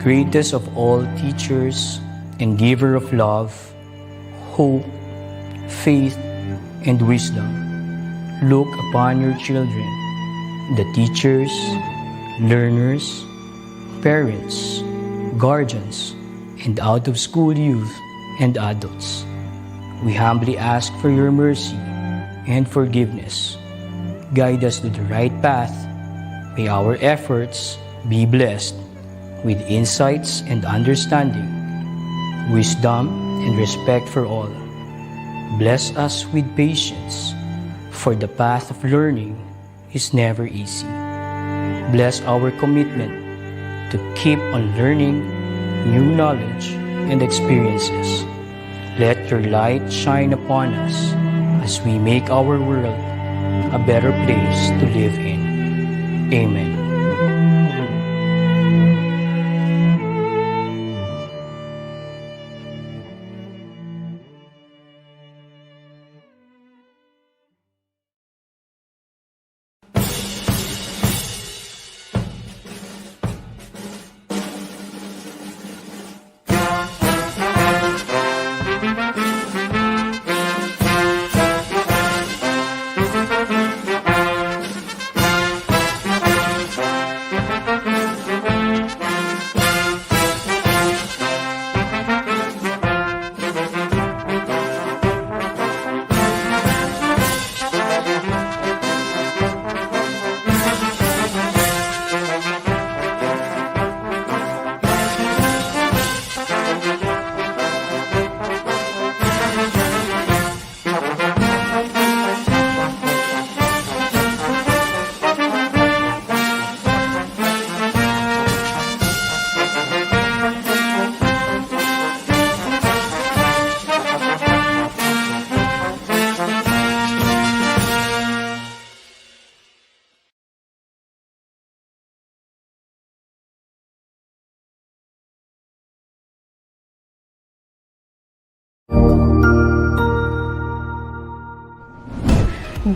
greatest of all teachers and giver of love, hope, faith, and wisdom, look upon your children, the teachers, learners, parents, guardians, and out-of-school youth and adults. We humbly ask for your mercy and forgiveness. Guide us to the right path. May our efforts be blessed with insights and understanding, wisdom and respect for all. Bless us with patience, for the path of learning is never easy. Bless our commitment to keep on learning new knowledge and experiences. Let your light shine upon us as we make our world a better place to live in. Amen.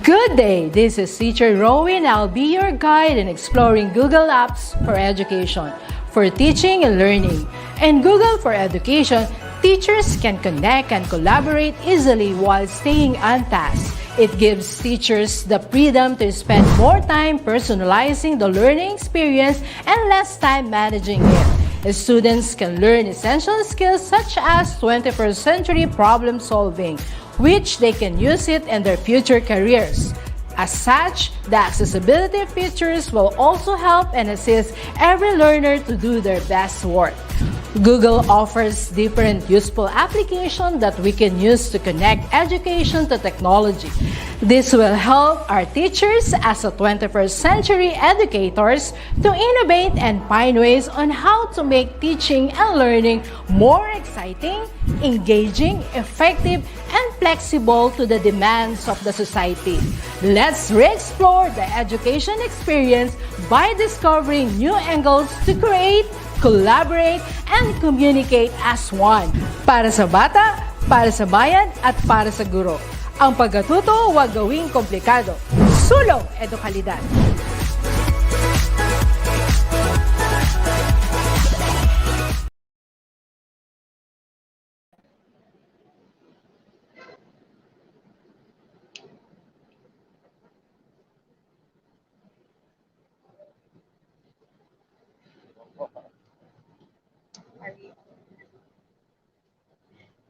Good day, this is Teacher Rowan. I'll be your guide in exploring Google Apps for education, for teaching and learning. In Google for Education, teachers can connect and collaborate easily while staying on task. It gives teachers the freedom to spend more time personalizing the learning experience and less time managing it. Students can learn essential skills such as 21st century problem solving, which they can use it in their future careers. As such, the accessibility features will also help and assist every learner to do their best work. Google offers different useful applications that we can use to connect education to technology. This will help our teachers as a 21st century educators to innovate and find ways on how to make teaching and learning more exciting, engaging, effective, and flexible to the demands of the society. Let's re-explore the education experience by discovering new angles to create, collaborate, and communicate as one. Para sa bata, para sa bayan, at para sa guro. Ang pagkatuto, huwag gawing komplikado. Sulong edukalidad.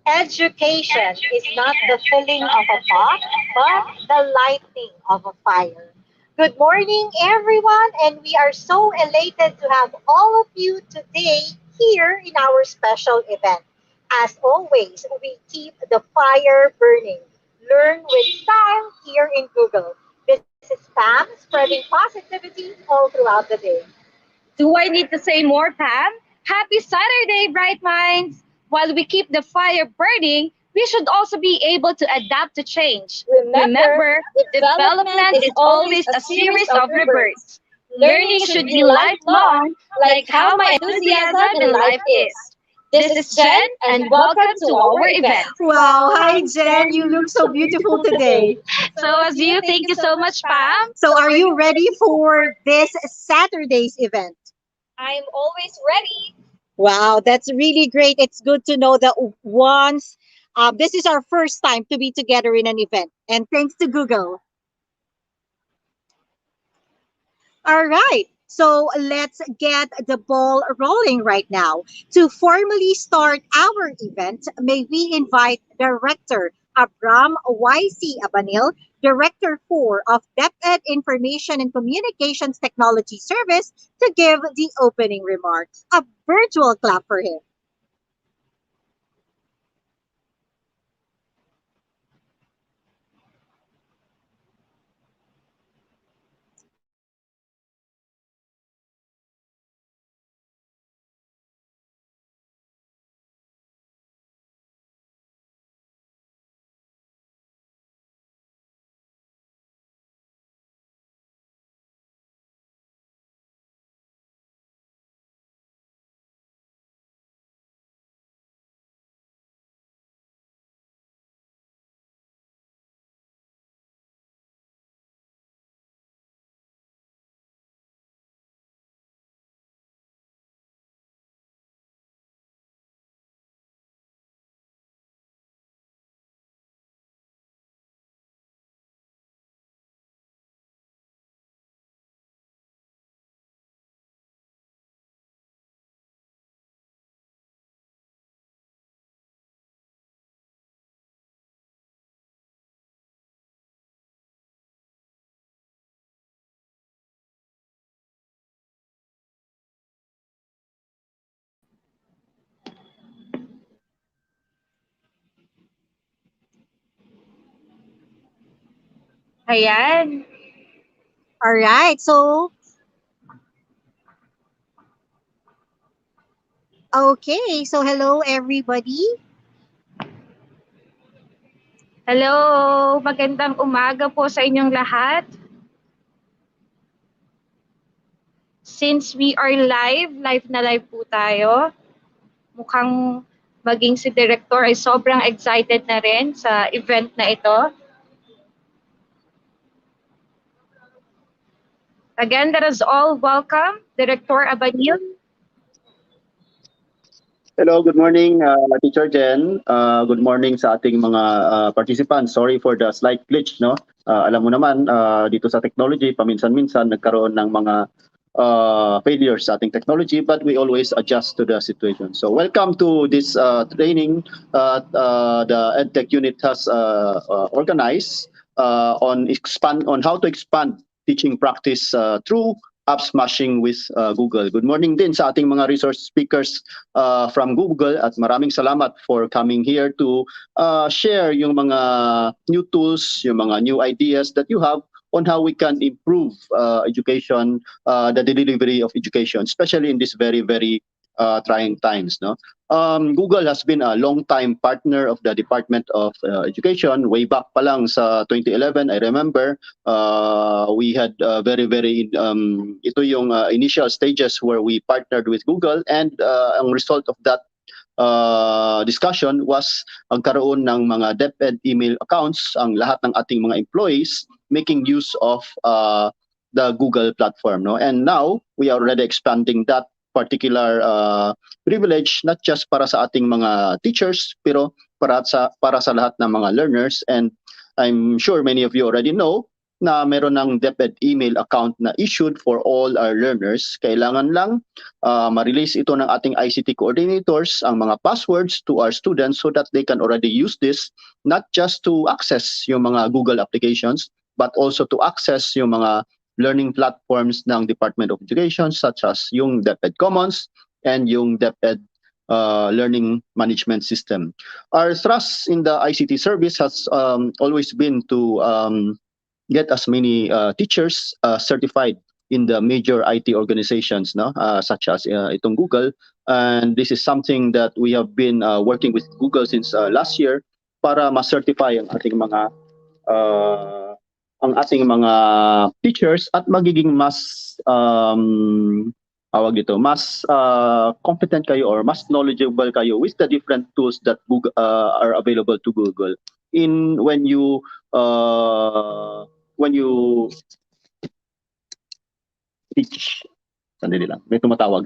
Education is not the filling of a pot, but the lighting of a fire. Good morning, everyone, and we are so elated to have all of you today here in our special event. As always, we keep the fire burning. Learn with style here in Google. This is Pam spreading positivity all throughout the day. Do I need to say more, Pam? Happy Saturday, bright minds! While we keep the fire burning, we should also be able to adapt to change. Remember, development is always a series of rebirths. Learning should be lifelong, like how my enthusiasm in life is. This is Jen, and welcome to our event. Wow, hi Jen, you look so beautiful today. So, as you, thank you so much, Pam. So, are you ready for this Saturday's event? I'm always ready. Wow, that's really great. It's good to know that once this is our first time to be together in an event. And thanks to Google. All right. So let's get the ball rolling right now. To formally start our event, may we invite Director Abram YC Abanil, Director 4 of DepEd Information and Communications Technology Service, to give the opening remarks. A virtual clap for him. Ayan. All right. So, okay. So, hello, everybody. Hello, magandang umaga po sa inyong lahat. Since we are live na live po tayo. Mukhang maging si Director ay sobrang excited na rin sa event na ito. Again, that is all. Welcome, Director Abanil. Hello, good morning, Teacher Jen. Good morning sa ating mga participants. Sorry for the slight glitch, no? Alam mo naman, dito sa technology, paminsan-minsan nagkaroon ng mga failures sa ating technology, but we always adjust to the situation. So welcome to this training the EdTech unit has organized on how to expand teaching practice through app smashing with Google. Good morning din sa ating mga resource speakers from Google at maraming salamat for coming here to share yung mga new tools, yung mga new ideas that you have on how we can improve education, the delivery of education, especially in these very, very trying times. No, Google has been a long-time partner of the Department of Education. Way back pa lang sa 2011, I remember we had very, very ito yung initial stages where we partnered with Google, and ang result of that discussion was ang karoon ng mga DepEd email accounts ang lahat ng ating mga employees making use of the Google platform, no? And now we are already expanding that particular privilege not just para sa ating mga teachers pero para sa lahat ng mga learners. And I'm sure many of you already know na meron ng DepEd email account na issued for all our learners. Kailangan lang ma-release ito ng ating ICT coordinators ang mga passwords to our students so that they can already use this not just to access yung mga Google applications but also to access yung mga learning platforms ng Department of Education such as yung DepEd Commons and yung DepEd learning management system. Our thrust in the ICT service has always been to get as many teachers certified in the major IT organizations, no, such as itong Google. And this is something that we have been working with Google since last year para ma-certify ang ating mga teachers at magiging mas mas competent kayo or mas knowledgeable kayo with the different tools that Google are available to Google in when you teach. Sandali lang, may tumatawag.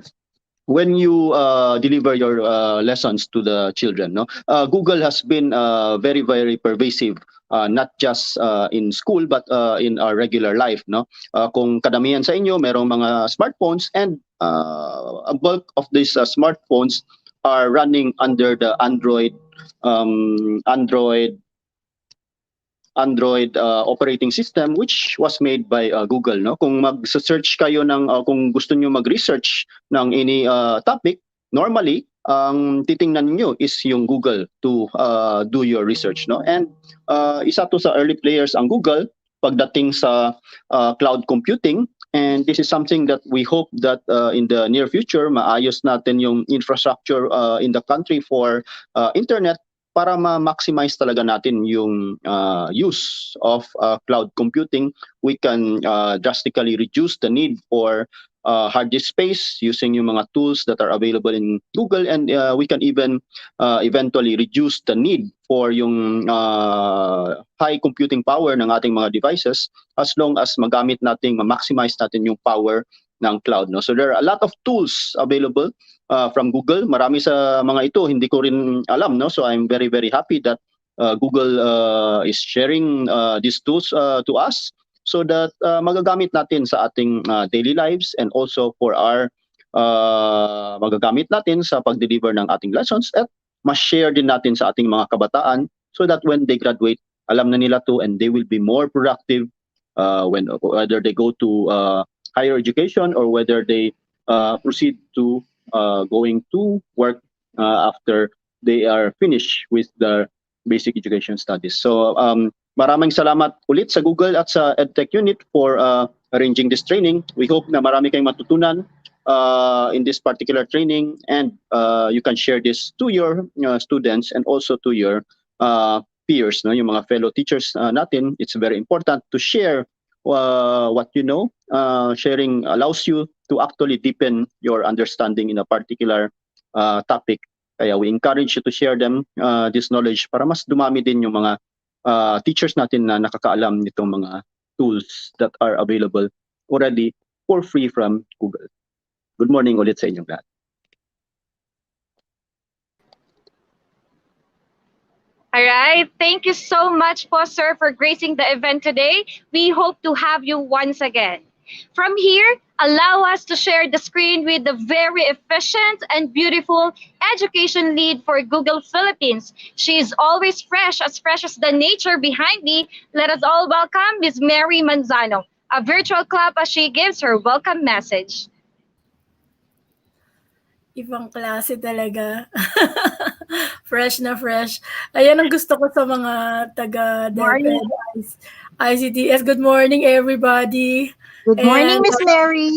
when you deliver your lessons to the children, no, Google has been very very pervasive, not just in school but in our regular life, no. Kung kadamihan sa inyo merong mga smartphones, and a bulk of these smartphones are running under the um, android Android operating system, which was made by Google, no. Kung mag-search kayo ng kung gusto niyo mag-research ng any topic, normally ang titingnan niyo is yung Google to do your research, no. And isa to sa early players ang Google pagdating sa cloud computing, and this is something that we hope that in the near future maayos natin yung infrastructure in the country for internet para ma-maximize talaga natin yung use of cloud computing. We can drastically reduce the need for hard disk space using yung mga tools that are available in Google, and we can even eventually reduce the need for yung high computing power ng ating mga devices, as long as magamit natin, ma-maximize natin yung power ng cloud, no. So there are a lot of tools available from Google. Marami sa mga ito hindi ko rin alam, no. So I'm very very happy that Google is sharing these tools to us, so that magagamit natin sa ating daily lives, and also for our magagamit natin sa pag-deliver ng ating lessons, at ma-share din natin sa ating mga kabataan, so that when they graduate, alam na nila to, and they will be more productive when whether they go to higher education, or whether they proceed to going to work after they are finished with their basic education studies. So maraming salamat ulit sa Google at sa EdTech Unit for arranging this training. We hope na marami kayong matutunan in this particular training, and you can share this to your students, and also to your peers, no, yung mga fellow teachers natin. It's very important to share what you know. Sharing allows you to actually deepen your understanding in a particular topic. Kaya we encourage you to share them this knowledge para mas dumami din yung mga teachers natin na nakakaalam nitong mga tools that are available already for free from Google. Good morning ulit sa inyong lahat. All right. Thank you so much po, sir, for gracing the event today. We hope to have you once again. From here, allow us to share the screen with the very efficient and beautiful education lead for Google Philippines. She is always fresh as the nature behind me. Let us all welcome Ms. Mary Manzano. A virtual clap as she gives her welcome message. Ibang klase talaga. Fresh na fresh. Ayan ang gusto ko sa mga taga-DepEd ICTS. Good morning, everybody. Good morning, Miss Mary.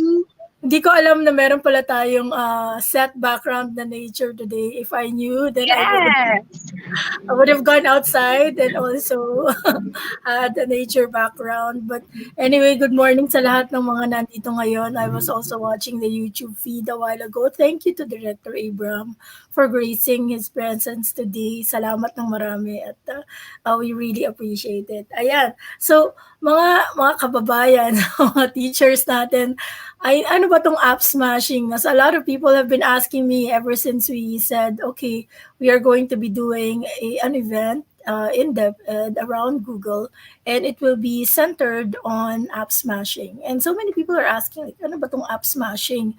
Hindi ko alam na meron pala tayong set background na nature today. If I knew, then I would have gone outside and also had a nature background. But anyway, good morning sa lahat ng mga nandito ngayon. I was also watching the YouTube feed a while ago. Thank you to Director Abram for gracing his presence today. Salamat ng marami, at we really appreciate it. Ayan. So, mga kababayan, mga teachers natin, ano ba tong app smashing? As a lot of people have been asking me ever since we said, okay, we are going to be doing an event in DepEd around Google, and it will be centered on app smashing. And so many people are asking, like, ano ba tong app smashing?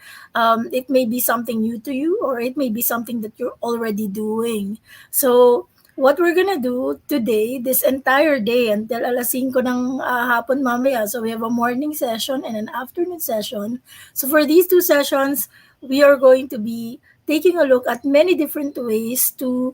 It may be something new to you, or it may be something that you're already doing. So what we're gonna do today, this entire day until alas 5 ng hapon mamaya. So we have a morning session and an afternoon session. So for these two sessions, we are going to be taking a look at many different ways to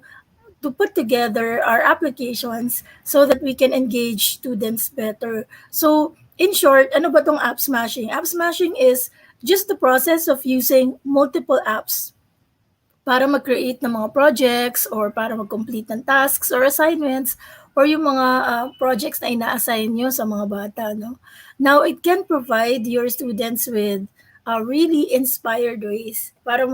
put together our applications so that we can engage students better. So in short, ano ba tong app smashing? App smashing is just the process of using multiple apps para mag-create ng mga projects, or para mag-complete ng tasks or assignments, or yung mga projects na ina-assign nyo sa mga bata, no? Now, it can provide your students with really inspired ways para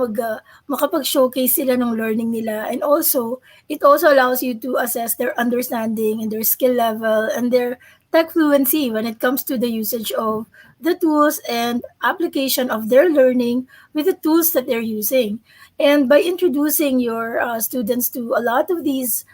makapag-showcase sila ng learning nila. And also, it also allows you to assess their understanding and their skill level and their tech fluency when it comes to the usage of the tools and application of their learning with the tools that they're using. And by introducing your students to a lot of these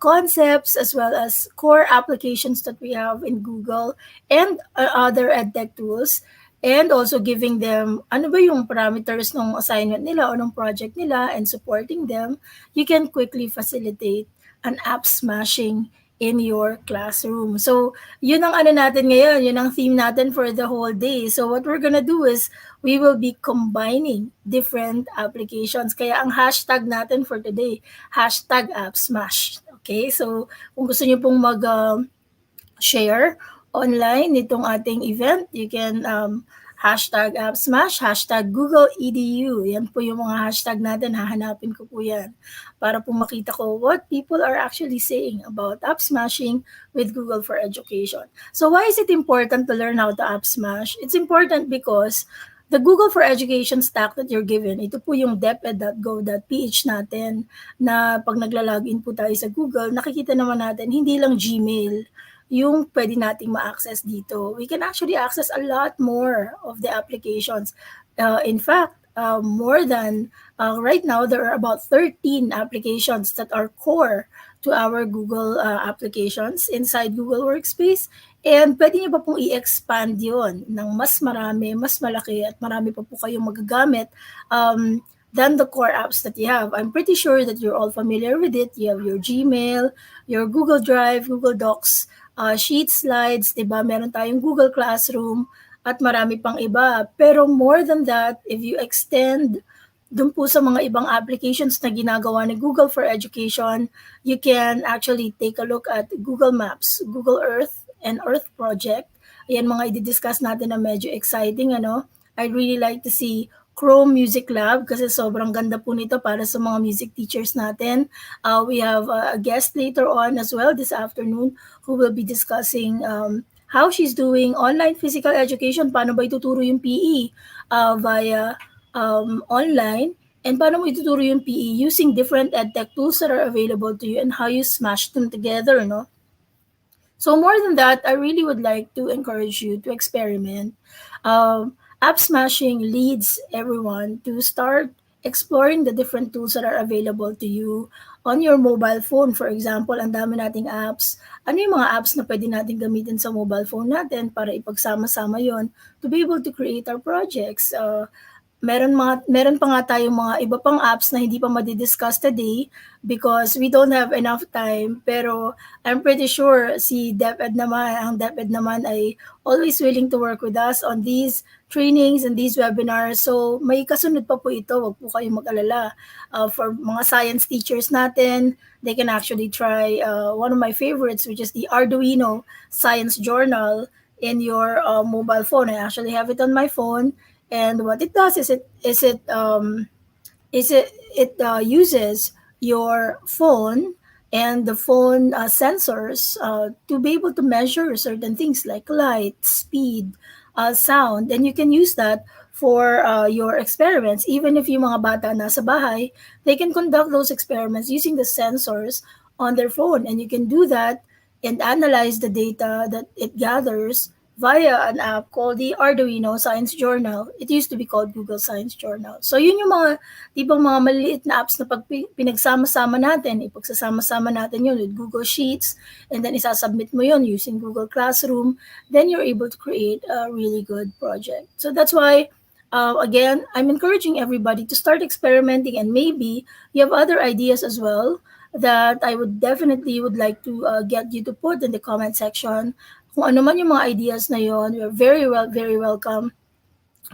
concepts as well as core applications that we have in Google and other edtech tools, and also giving them ano ba yung parameters ng assignment nila o ng project nila and supporting them, you can quickly facilitate an app smashing in your classroom. So, yun ang ano natin ngayon, yun ang theme natin for the whole day. So, what we're gonna do is we will be combining different applications. Kaya ang hashtag natin for today, hashtag app smash. Okay? So, kung gusto niyo pong share online nitong ating event. You can hashtag AppSmash, hashtag Google EDU. Yan po yung mga hashtag natin. Hahanapin ko po yan para po makita ko what people are actually saying about app smashing with Google for Education. So why is it important to learn how to app smash? It's important because the Google for Education stack that you're given, ito po yung deped.go.ph natin na pag nagla-login po tayo sa Google, nakikita naman natin hindi lang Gmail yung pwede nating ma-access dito. We can actually access a lot more of the applications. In fact, more than right now, there are about 13 applications that are core to our Google applications inside Google Workspace. And pwede niyo pa pong i-expand yon ng mas marami, mas malaki at marami pa po kayong magagamit than the core apps that you have. I'm pretty sure that you're all familiar with it. You have your Gmail, your Google Drive, Google Docs, sheet slides, 'di ba? Meron tayong Google Classroom at marami pang iba. Pero more than that, if you extend dun po sa mga ibang applications na ginagawa ni Google for Education, you can actually take a look at Google Maps, Google Earth, and Earth Project. Ayan mga i-discuss natin na medyo exciting, ano? I'd really like to see Chrome Music Lab kasi sobrang ganda po nito para sa mga music teachers natin. We have a guest later on as well this afternoon who will be discussing how she's doing online physical education. Paano ba ituturo yung PE via online? And paano mo ituturo yung PE using different edtech tools that are available to you and how you smash them together, no? So more than that, I really would like to encourage you to experiment. App smashing leads everyone to start exploring the different tools that are available to you on your mobile phone. For example, ang dami nating apps. Ano yung mga apps na pwede natin gamitin sa mobile phone natin para ipagsama-sama yon to be able to create our projects? Meron pa nga tayong mga iba pang apps na hindi pa madi-discuss today because we don't have enough time. Pero I'm pretty sure ang DepEd naman ay always willing to work with us on these trainings and these webinars. So may kasunod pa po ito, wag po kayong mag-alala. For mga science teachers natin, they can actually try one of my favorites, which is the Arduino Science Journal in your mobile phone. I actually have it on my phone. And what it does is it uses your phone and the phone sensors to be able to measure certain things like light, speed, sound, and you can use that for your experiments. Even if yung mga bata nasa bahay, they can conduct those experiments using the sensors on their phone, and you can do that and analyze the data that it gathers via an app called the Arduino Science Journal. It used to be called Google Science Journal. So yun yung mga tipong mga maliliit na apps na pag pinagsama-sama natin, ipagsasama-sama natin yun with Google Sheets, and then isasubmit mo yun using Google Classroom, then you're able to create a really good project. So that's why, again, I'm encouraging everybody to start experimenting, and maybe you have other ideas as well that I would definitely would like to get you to put in the comment section. Kung ano man yung mga ideas na yon, you're very welcome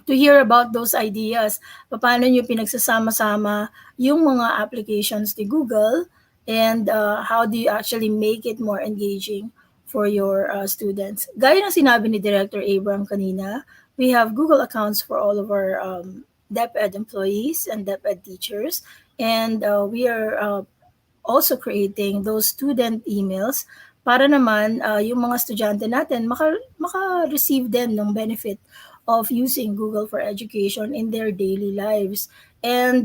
to hear about those ideas. Paano nyo pinagsasama-sama yung mga applications ni Google, and how do you actually make it more engaging for your students. Gaya ng sinabi ni Director Abram kanina, we have Google accounts for all of our DepEd employees and DepEd teachers, and we are also creating those student emails para naman yung mga estudyante natin maka-receive din ng benefit of using Google for Education in their daily lives. And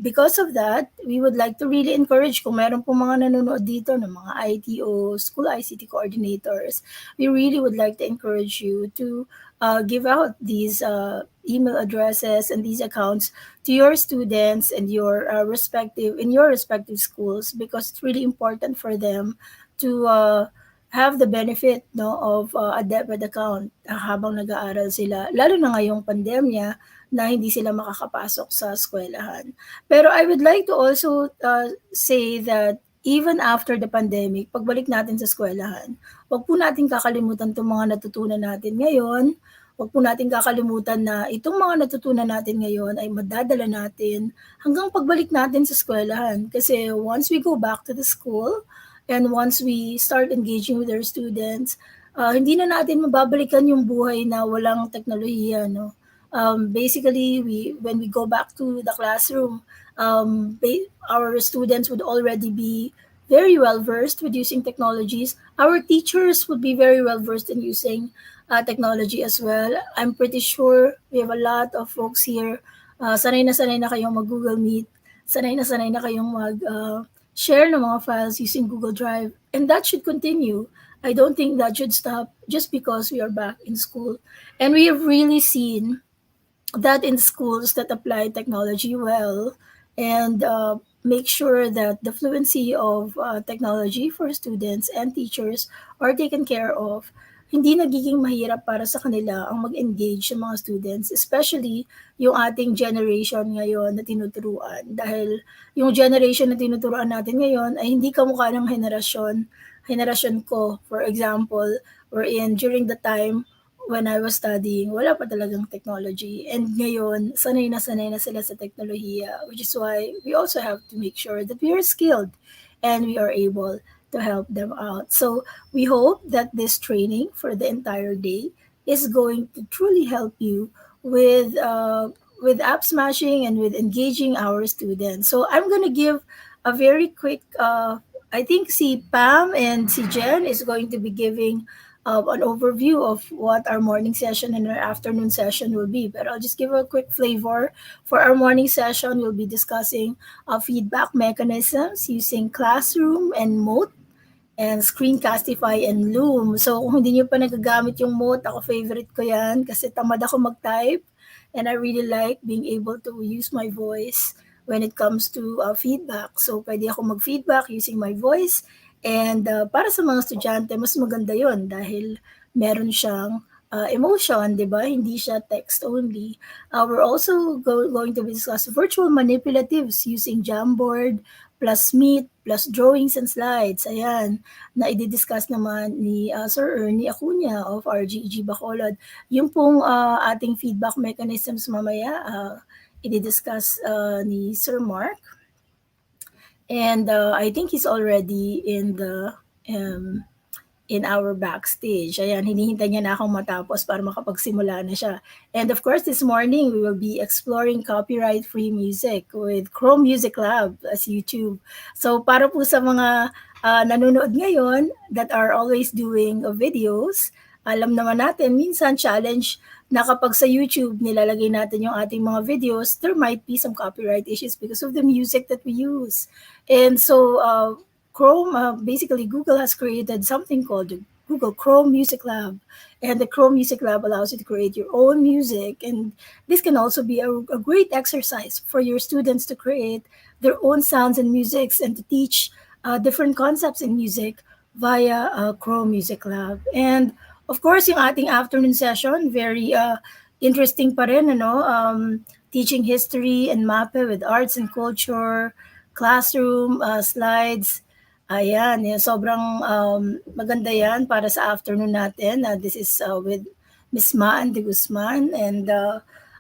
because of that, we would like to really encourage kung meron po mga nanonood dito ng mga ITO, school ICT coordinators, we really would like to encourage you to give out these email addresses and these accounts to your students and your respective schools, because it's really important for them to have the benefit no of a debit account habang nag-aaral sila, lalo na ngayong pandemya na hindi sila makakapasok sa eskwelahan. Pero I would like to also say that even after the pandemic, pagbalik natin sa eskwelahan, wag po natin kakalimutan itong mga natutunan natin ngayon. Wag po natin kakalimutan na itong mga natutunan natin ngayon ay madadala natin hanggang pagbalik natin sa eskwelahan. Kasi once we go back to the school and once we start engaging with our students, hindi na natin mababalikan yung buhay na walang teknolohiya, no? Basically, when we go back to the classroom, our students would already be very well versed with using technologies. Our teachers would be very well versed in using technology as well. I'm pretty sure we have a lot of folks here. Sanay na kayong mag-Google Meet. Sanay na kayong share ng mga files using Google Drive. And that should continue. I don't think that should stop just because we are back in school. And we have really seen that in schools that apply technology well and make sure that the fluency of technology for students and teachers are taken care of, hindi nagiging mahirap para sa kanila ang mag-engage sa mga students, especially yung ating generation ngayon na tinuturuan. Dahil yung generation na tinuturuan natin ngayon ay hindi kamukha ng henerasyon ko, for example, wherein during the time when I was studying, wala pa talagang technology. And ngayon, sanay na sila sa teknolohiya, which is why we also have to make sure that we are skilled and we are able to help them out. So we hope that this training for the entire day is going to truly help you with app smashing and with engaging our students. So I'm gonna give a very quick. I think si Pam and si Jen is going to be giving an overview of what our morning session and our afternoon session will be. But I'll just give a quick flavor. For our morning session, we'll be discussing feedback mechanisms using Classroom and Mote and Screencastify and Loom. So kung hindi niyo pa nagagamit yung Mote, ako favorite ko yan kasi tamad ako mag-type and I really like being able to use my voice when it comes to feedback. So pwede ako mag-feedback using my voice and para sa mga estudyante, mas maganda yon dahil meron siyang emotion, di ba? Hindi siya text only. We're also going to discuss virtual manipulatives using Jamboard, plus Meet, plus drawings and slides. Ayan, na i-discuss naman ni Sir Ernie Acuña of RGG Bacolod. Yung pong ating feedback mechanisms mamaya, i-discuss ni Sir Mark. And I think he's already in our backstage. Ayan, hinihintay niya na akong matapos para makapagsimula na siya. And of course, this morning, we will be exploring copyright-free music with Chrome Music Lab as YouTube. So para po sa mga nanonood ngayon that are always doing videos, alam naman natin, minsan challenge na kapag sa YouTube nilalagay natin yung ating mga videos, there might be some copyright issues because of the music that we use. And so, Chrome, basically Google has created something called the Google Chrome Music Lab. And the Chrome Music Lab allows you to create your own music. And this can also be a great exercise for your students to create their own sounds and musics and to teach different concepts in music via Chrome Music Lab. And of course, yung ating afternoon session, very interesting pa rin, ano? Teaching history and MAPE with arts and culture, classroom, slides. Ayan, yan, sobrang maganda yan para sa afternoon natin. This is with Miss Maan de Guzman and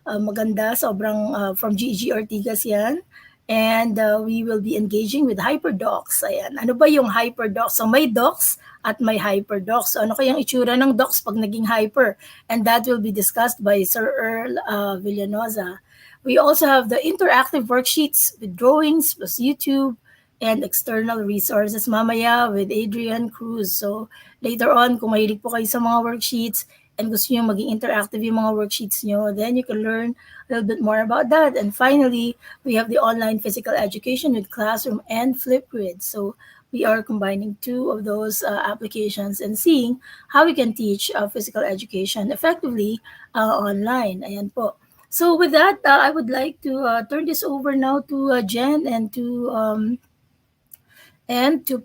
maganda, sobrang from GG Ortigas yan. And we will be engaging with hyperdocs. Ayan, ano ba yung hyperdocs? So may docs at may hyperdocs. So ano kayang itsura ng docs pag naging hyper? And that will be discussed by Sir Earl Villanoza. We also have the interactive worksheets with drawings plus YouTube and external resources mamaya with Adrian Cruz. So later on, kung mahilig po kayo sa mga worksheets, and gusto nyo maging interactive yung mga worksheets nyo, then you can learn a little bit more about that. And finally, we have the online physical education with Classroom and Flipgrid. So we are combining two of those applications and seeing how we can teach physical education effectively online. Ayan po. So with that, I would like to turn this over now to Jen and to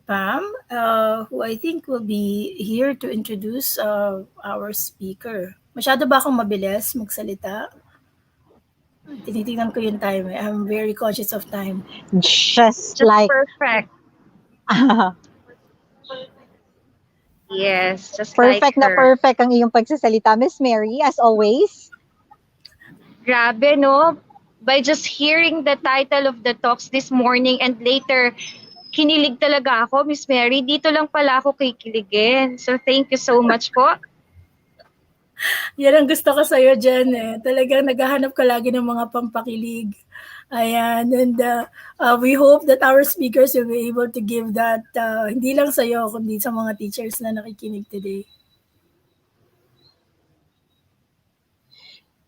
Pam, who I think will be here to introduce our speaker. Masyado ba akong mabilis magsalita? Tinitingnan ko yung time. I'm very conscious of time. Just Just like perfect. Yes, just like perfect na her. perfect ang iyong pagsasalita, Miss Mary, as always. Grabe, no? By just hearing the title of the talks this morning and later, kinilig talaga ako, Miss Mary. Dito lang pala ako kikiligin. So, thank you so much po. Yan ang gusto ko sa'yo, Jen. Talagang naghahanap ka lagi ng mga pampakilig. Ayan. And we hope that our speakers will be able to give that, hindi lang sa'yo, kundi sa mga teachers na nakikinig today.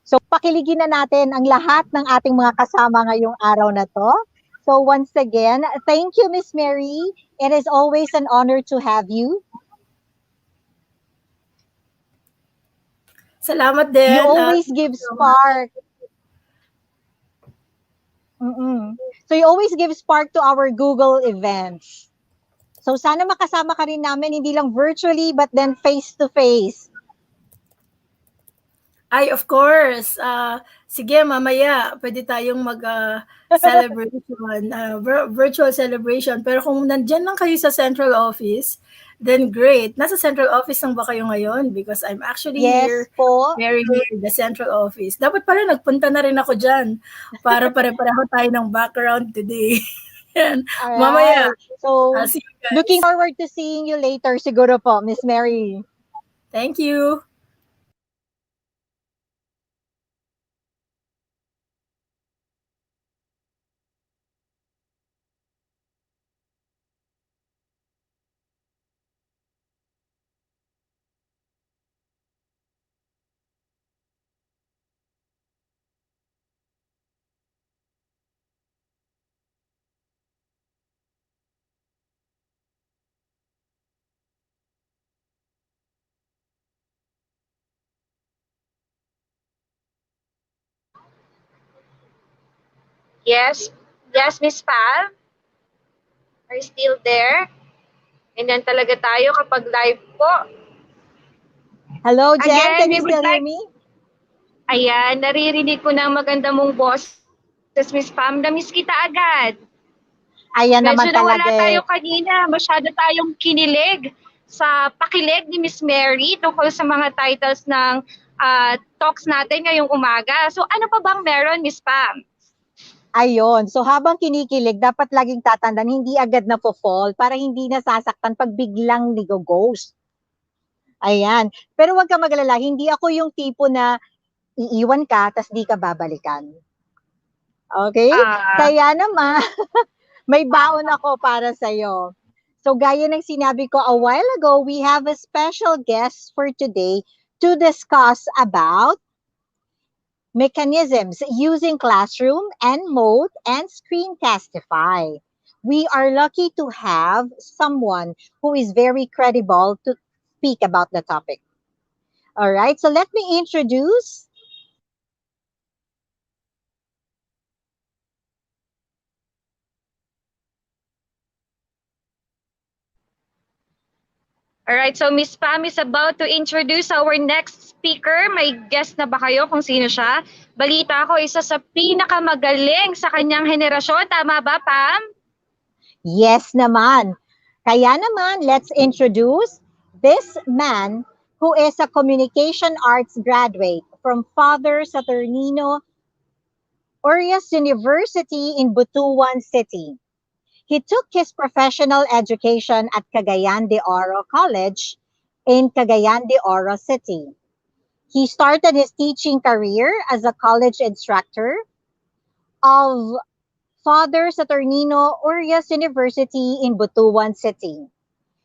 So pakiligin na natin ang lahat ng ating mga kasama ngayong araw na to. So once again, thank you, Miss Mary. It is always an honor to have you. Salamat din. You always give spark. So you always give spark to our Google events. So sana makasama ka rin namin, hindi lang virtually, but then face-to-face. Ay, of course. Sige, mamaya, pwede tayong mag-celebration, virtual celebration. Pero kung nandyan lang kayo sa central office, then great. Nasa central office lang ba kayo ngayon? Because I'm actually here, Yes po. very near the central office. Dapat pala nagpunta na rin ako dyan para pare-pareho tayo ng background today. Yan. Mamaya, Alright. So, see you guys. looking forward to seeing you later siguro po, Miss Mary. Thank you. Yes. Yes, Miss Pam. Are you still there? And then talaga tayo kapag live po. Hello, Jen. Again, Can we you would still hear like, me? ayan, naririnig ko ng maganda mong boses, Miss Pam. Namiss kita agad. Ayan Medyo naman nawala talaga tayo eh. kanina. Masyado tayong kinilig sa pakilig ni Miss Mary tungkol sa mga titles ng talks natin ngayong umaga. So ano pa bang meron, Miss Pam? Ayun. So habang kinikilig, dapat laging tatandaan, hindi agad na fall para hindi nasasaktan pag biglang nigo-ghost. Ayan. Pero wag ka magalala, hindi ako yung tipo na iiwan ka tas di ka babalikan. Okay? Kaya naman, may baon ako para sa'yo. So gaya ng sinabi ko a while ago, we have a special guest for today to discuss about mechanisms using classroom and mode and screencastify. We are lucky to have someone who is very credible to speak about the topic. All right, so let me introduce. Alright, so Miss Pam is about to introduce our next speaker. May guess na ba kayo kung sino siya? Balita ko, isa sa pinakamagaling sa kanyang henerasyon. Tama ba, Pam? Yes naman. Kaya naman, let's introduce this man who is a communication arts graduate from Father Saturnino Urias University in Butuan City. He took his professional education at Cagayan de Oro College in Cagayan de Oro City. He started his teaching career as a college instructor of Father Saturnino Urias University in Butuan City.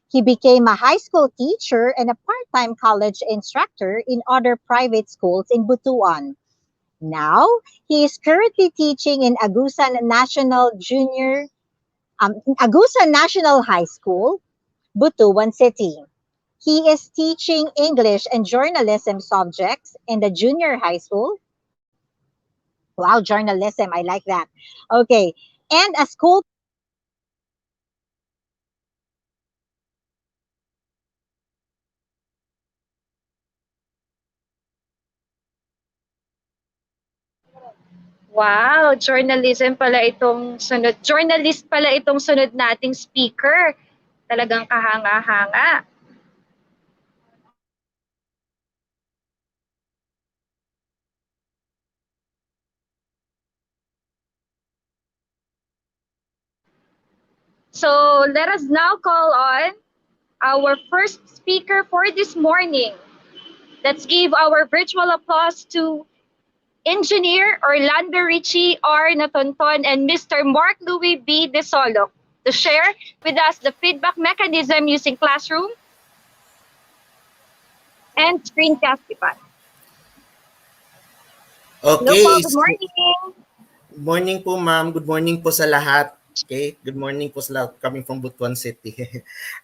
He became a high school teacher and a part-time college instructor in other private schools in Butuan. Now, he is currently teaching in Agusan National High School, Butuan City. He is teaching English and journalism subjects in the junior high school. Wow, journalism, I like that. Okay. And a school. Wow, journalism pala itong sunod. Journalist pala itong sunod nating speaker. Talagang kahanga-hanga. So let us now call on our first speaker for this morning. Let's give our virtual applause to Engineer Orlando Ricci R. Natonton and Mr. Mark Louis B. De Solo to share with us the feedback mechanism using classroom and screencastify. Hello po, Okay, good so morning. good morning po ma'am, good morning po sa lahat. Okay, good morning po sa lahat coming from Butuan City.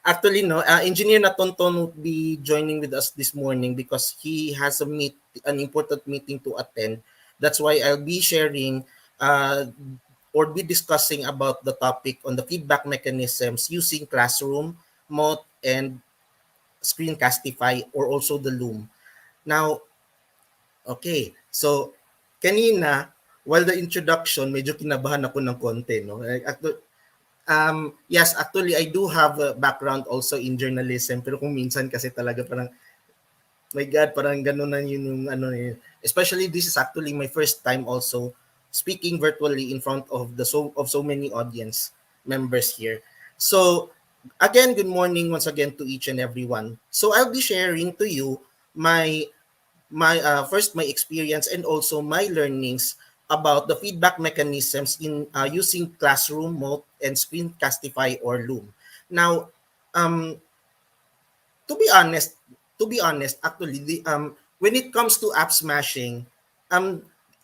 Actually, no, Engineer Natonton will be joining with us this morning because he has an important meeting to attend. That's why I'll be sharing or be discussing about the topic on the feedback mechanisms using classroom, mode, and screencastify or also the loom. Now, okay. So, kanina, while the introduction, medyo kinabahan ako ng konti, no? Yes, actually, I do have a background also in journalism, pero kung minsan kasi talaga parang, my God, parang ganun na yun yung ano eh. Especially, this is actually my first time also speaking virtually in front of so many audience members here. So, again, good morning once again to each and everyone. So, I'll be sharing to you my first my experience and also my learnings about the feedback mechanisms in using classroom mode and screencastify or loom. Now, um, to be honest, actually, when it comes to app smashing, um,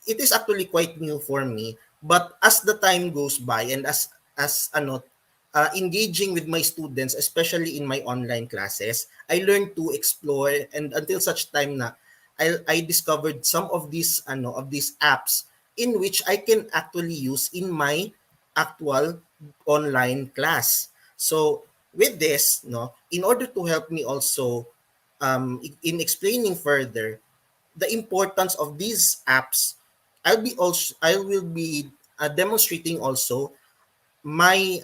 it is actually quite new for me. But as the time goes by and as ano, engaging with my students, especially in my online classes, I learned to explore and until such time na I discovered some of these apps in which I can actually use in my actual online class. So with this, no, in order to help me also in explaining further the importance of these apps, I will be demonstrating also my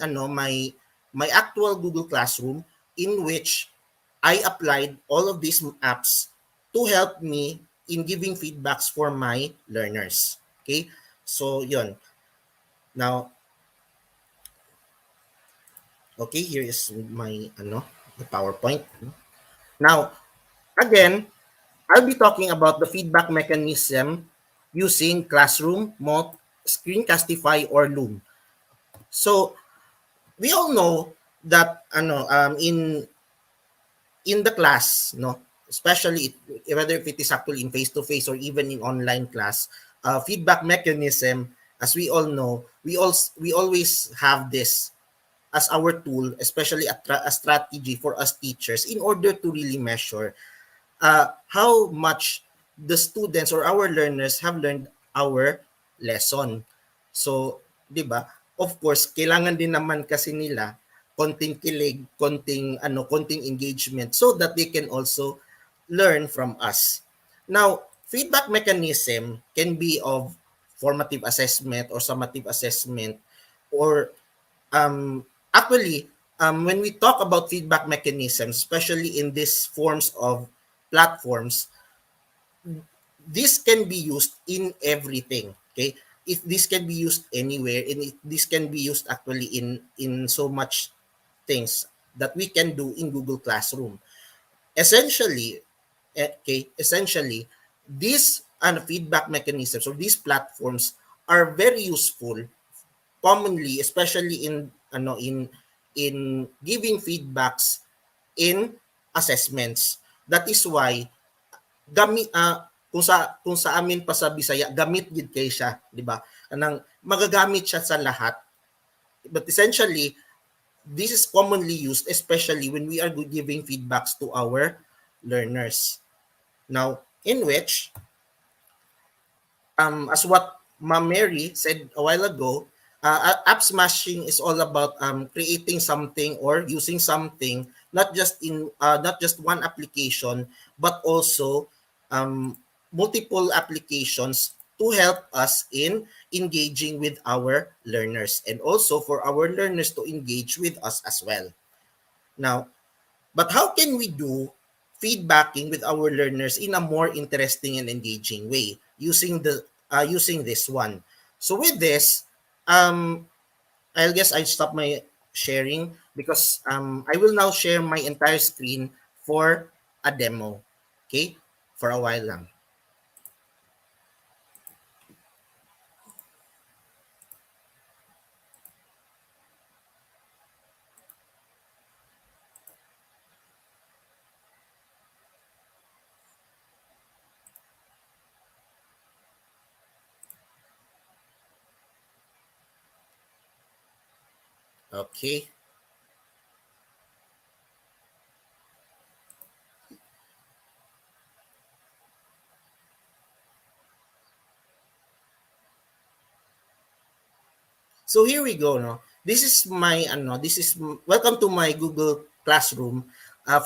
actual Google Classroom in which I applied all of these apps to help me in giving feedbacks for my learners. Okay? So, yun. Now, okay, here is my the PowerPoint. Now, again, I'll be talking about the feedback mechanism using Classroom, Mock, Screencastify, or Loom. So, we all know that in the class, no, especially whether if it is actually in face-to-face or even in online class, feedback mechanism, as we all know, we always have this as our tool, especially a strategy for us teachers in order to really measure how much the students or our learners have learned our lesson. So, 'di ba? Of course, kailangan din naman kasi nila konting kilig, konting engagement so that they can also learn from us. Now, feedback mechanism can be of formative assessment or summative assessment or actually, when we talk about feedback mechanisms, especially in these forms of platforms, this can be used in everything. Okay, if this can be used anywhere, and this can be used actually in so much things that we can do in Google Classroom. Essentially, these feedback mechanisms or these platforms are very useful commonly, especially in giving feedbacks in assessments. That is why gamit kung sa amin pa sa Bisaya gamit gid kay siya, di ba? Kanang magagamit siya sa lahat. But essentially, this is commonly used especially when we are giving feedbacks to our learners. Now, in which as what Ma'am Mary said a while ago, app smashing is all about creating something or using something not just one application, but also multiple applications to help us in engaging with our learners and also for our learners to engage with us as well. Now, but how can we do feedbacking with our learners in a more interesting and engaging way using this one? So with this, I guess I stop my sharing because I will now share my entire screen for a demo. Okay, for a while lang. Okay. So here we go, no. This is my welcome to my Google Classroom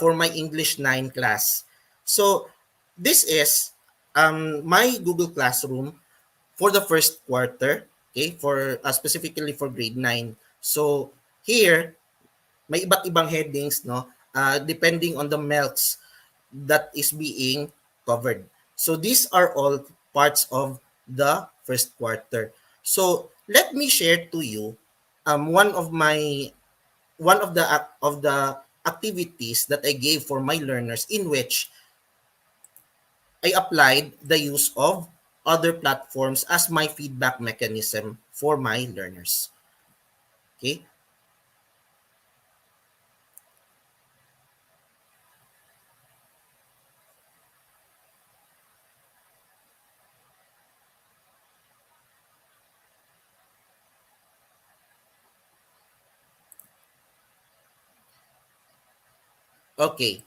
for my English 9 class. So this is my Google Classroom for the first quarter, okay? For specifically for grade 9. So here may iba't ibang headings, no, depending on the melts that is being covered. So these are all parts of the first quarter. So let me share to you one of the activities that I gave for my learners in which I applied the use of other platforms as my feedback mechanism for my learners. Okay? Okay.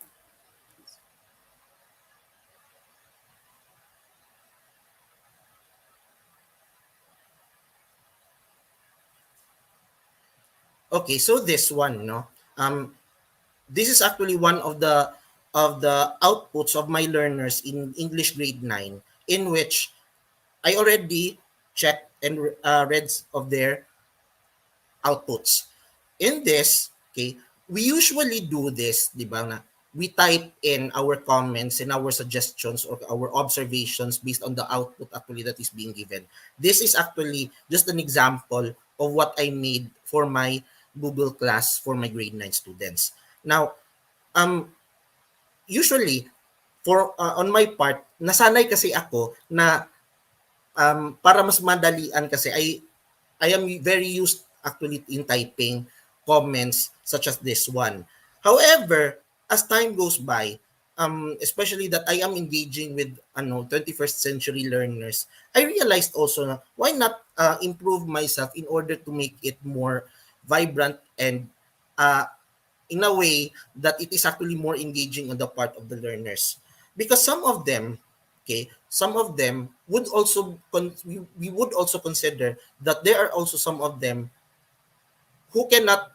Okay, so this one, no. This is actually one of the outputs of my learners in English grade 9 in which I already checked and read of their outputs. In this, okay, we usually do this, di ba, na we type in our comments and our suggestions or our observations based on the output actually that is being given. This is actually just an example of what I made for my Google class for my grade 9 students. Now, um, usually, for on my part, nasanay kasi ako na para mas madalian kasi I am very used actually in typing comments such as this one. However, as time goes by, especially that I am engaging with 21st century learners, I realized also na why not improve myself in order to make it more vibrant and uh, in a way that it is actually more engaging on the part of the learners. Because some of them, okay, some of them would also, we would also consider that there are also some of them who cannot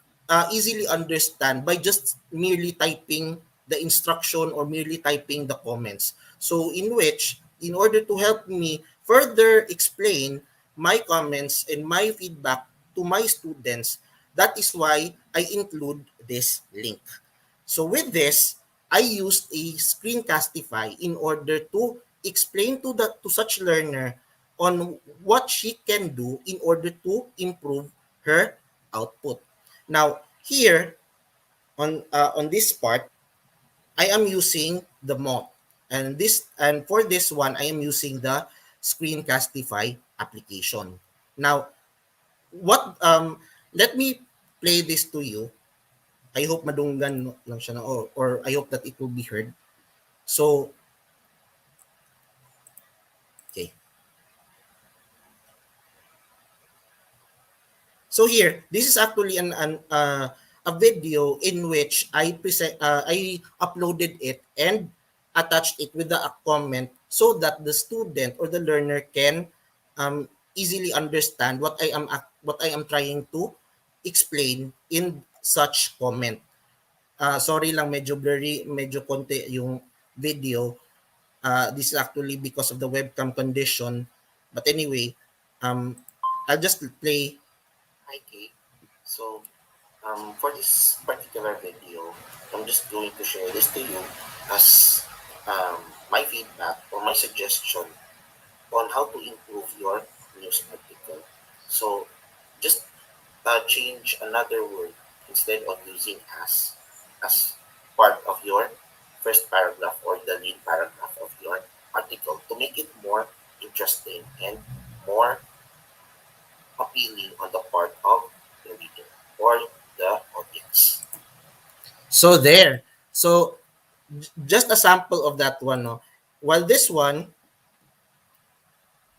easily understand by just merely typing the instruction or merely typing the comments. So in which, in order to help me further explain my comments and my feedback to my students, that is why I include this link. So with this, I used a screencastify in order to explain to such learner on what she can do in order to improve her output. Now, here on this part, I am using the mock, and for this one, I am using the Screencastify application. Now, what let me play this to you. I hope madunggan lang siya na, or I hope that it will be heard. So, okay. So here, this is actually a video in which I uploaded it and attached it with a comment so that the student or the learner can easily understand what I am trying to explain in such comment. Sorry lang, medyo blurry, medyo konti yung video. This is actually because of the webcam condition. But anyway, um, I'll just play. Hi, Kate. So, for this particular video, I'm just going to share this to you as my feedback or my suggestion on how to improve your news article. So, just change another word instead of using as part of your first paragraph or the lead paragraph of your article to make it more interesting and more appealing on the part of the reader or the audience. So there. So just a sample of that one. No? While this one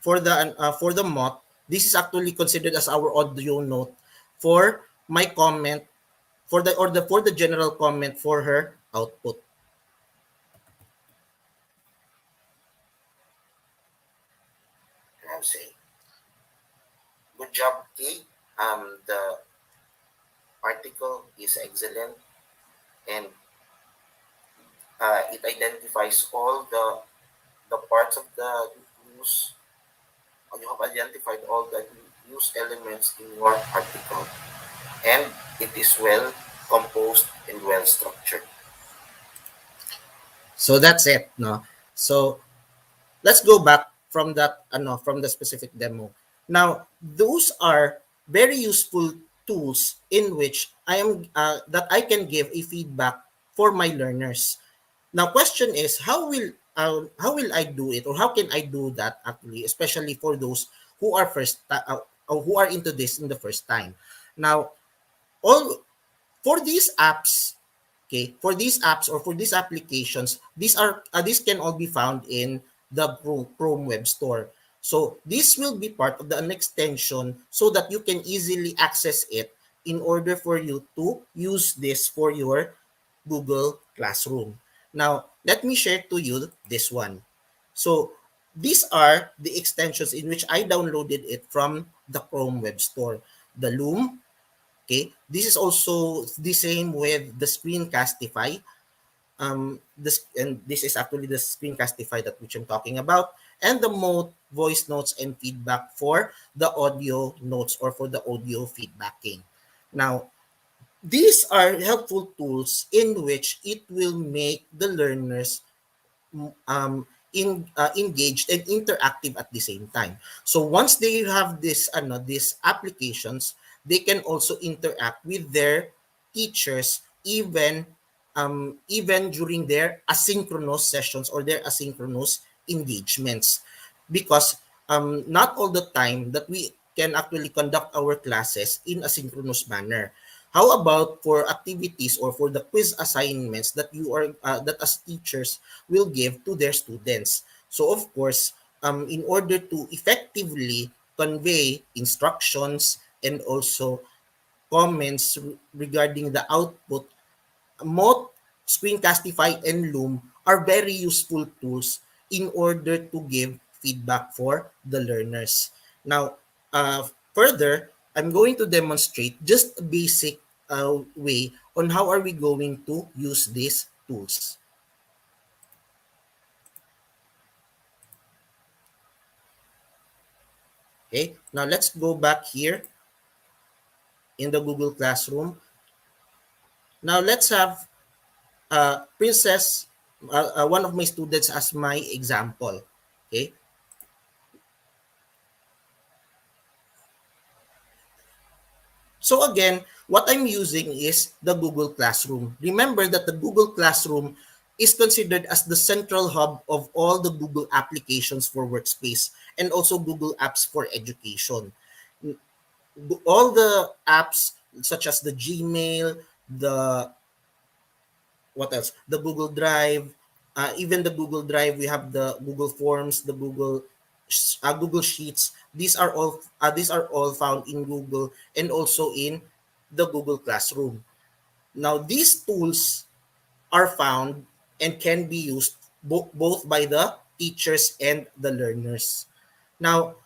for the moth, this is actually considered as our audio note for my comment for the general comment for her output. And I'm saying, good job, Kate. The article is excellent and it identifies all the parts of the news. You have identified all the news elements in your article, and it is well composed and well structured. So that's it, no. So let's go back from that, from the specific demo. Now, those are very useful tools in which that I can give a feedback for my learners. Now, question is how will I do it, or how can I do that actually, especially for those who are or who are into this in the first time. Now, all for these apps, okay, for these apps or for these applications, these can all be found in the Chrome Web Store. So this will be part of an extension so that you can easily access it in order for you to use this for your Google Classroom. Now, let me share to you this one. So these are the extensions in which I downloaded it from the Chrome Web Store. The Loom, okay, this is also the same with the Screencastify. This is actually the Screencastify that which I'm talking about, and the mode voice notes and feedback for the audio notes or for the audio feedbacking. Now, these are helpful tools in which it will make the learners engaged and interactive at the same time. So once they have these applications, they can also interact with their teachers even during their asynchronous sessions or their asynchronous engagements, because not all the time that we can actually conduct our classes in a synchronous manner. How about for activities or for the quiz assignments that that as teachers will give to their students? So of course, in order to effectively convey instructions and also comments regarding the output, Moth, Screencastify, and Loom are very useful tools in order to give feedback for the learners. Now, further, I'm going to demonstrate just a basic way on how are we going to use these tools. Okay, now let's go back here in the Google Classroom. Now let's have Princess, one of my students, as my example. Okay, so again, what I'm using is the Google Classroom. Remember that the Google Classroom is considered as the central hub of all the Google applications for workspace and also Google apps for education. All the apps such as the Gmail, the what else? The Google Drive, even the Google Drive, we have the Google Forms, the Google Sheets. These are all found in Google and also in the Google Classroom. Now, these tools are found and can be used both by the teachers and the learners. Now,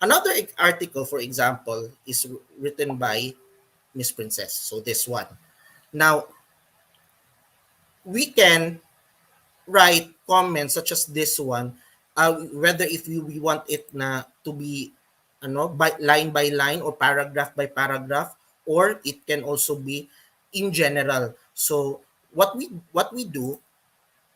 another article, for example, is written by Miss Princess. So this one. Now, we can write comments such as this one, whether if we want it na to be by line or paragraph by paragraph, or it can also be in general. So what we do.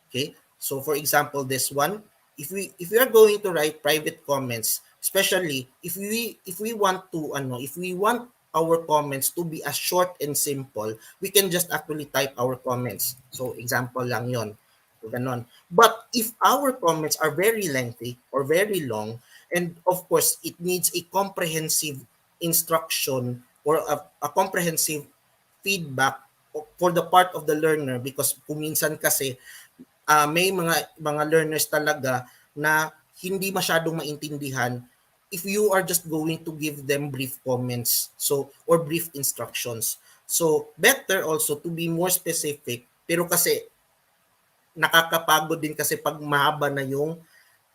Okay. So for example, this one, if we are going to write private comments, especially if we want to if we want our comments to be as short and simple, we can just actually type our comments. So example lang 'yon. So ganon. But if our comments are very lengthy or very long, and of course it needs a comprehensive instruction or a comprehensive feedback for the part of the learner, because kung minsan kasi may mga learners talaga na hindi masyadong maintindihan if you are just going to give them brief comments, so or brief instructions. So better also to be more specific, pero kasi nakakapagod din kasi pag mahaba na yung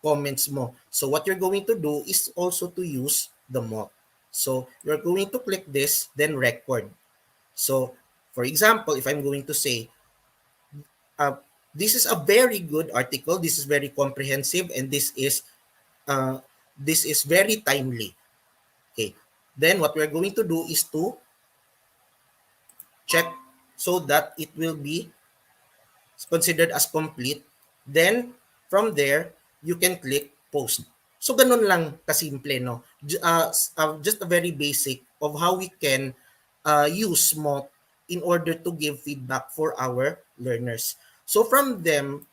comments mo. So what you're going to do is also to use the mock. So you're going to click this, then record. So for example, if I'm going to say, uh, this is a very good article, this is very comprehensive, and uh, this is very timely. Okay. Then what we're going to do is to check so that it will be considered as complete. Then from there, you can click post. So ganun lang kasimple, no? Just a very basic of how we can use mock in order to give feedback for our learners. So from them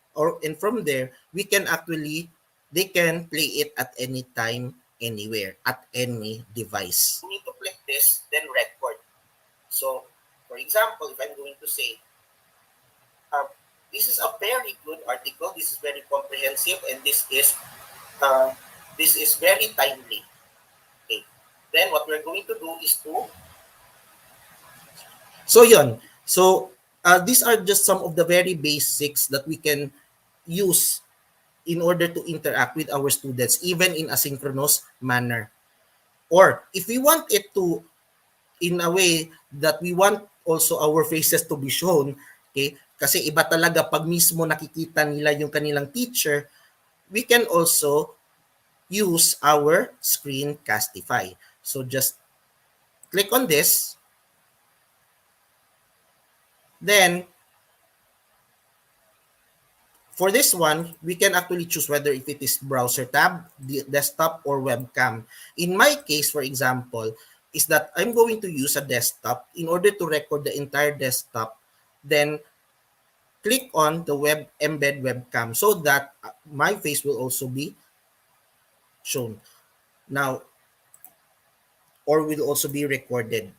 from there, we can actually they can play it at any time, anywhere, at any device. You need to click this, then record. So for example, if I'm going to say, uh, this is a very good article. This is very comprehensive, and uh, this is very timely. Okay. Then what we're going to do is to yun. So these are just some of the very basics that we can use in order to interact with our students, even in asynchronous manner. Or if we want it to, in a way that we want also our faces to be shown, okay? Kasi iba talaga pag mismo nakikita nila yung kanilang teacher, we can also use our Screencastify. So just click on this. Then for this one, we can actually choose whether if it is browser tab, the desktop, or webcam. In my case, for example, is that I'm going to use a desktop in order to record the entire desktop. Then click on the embed webcam so that my face will also be shown now, or will also be recorded.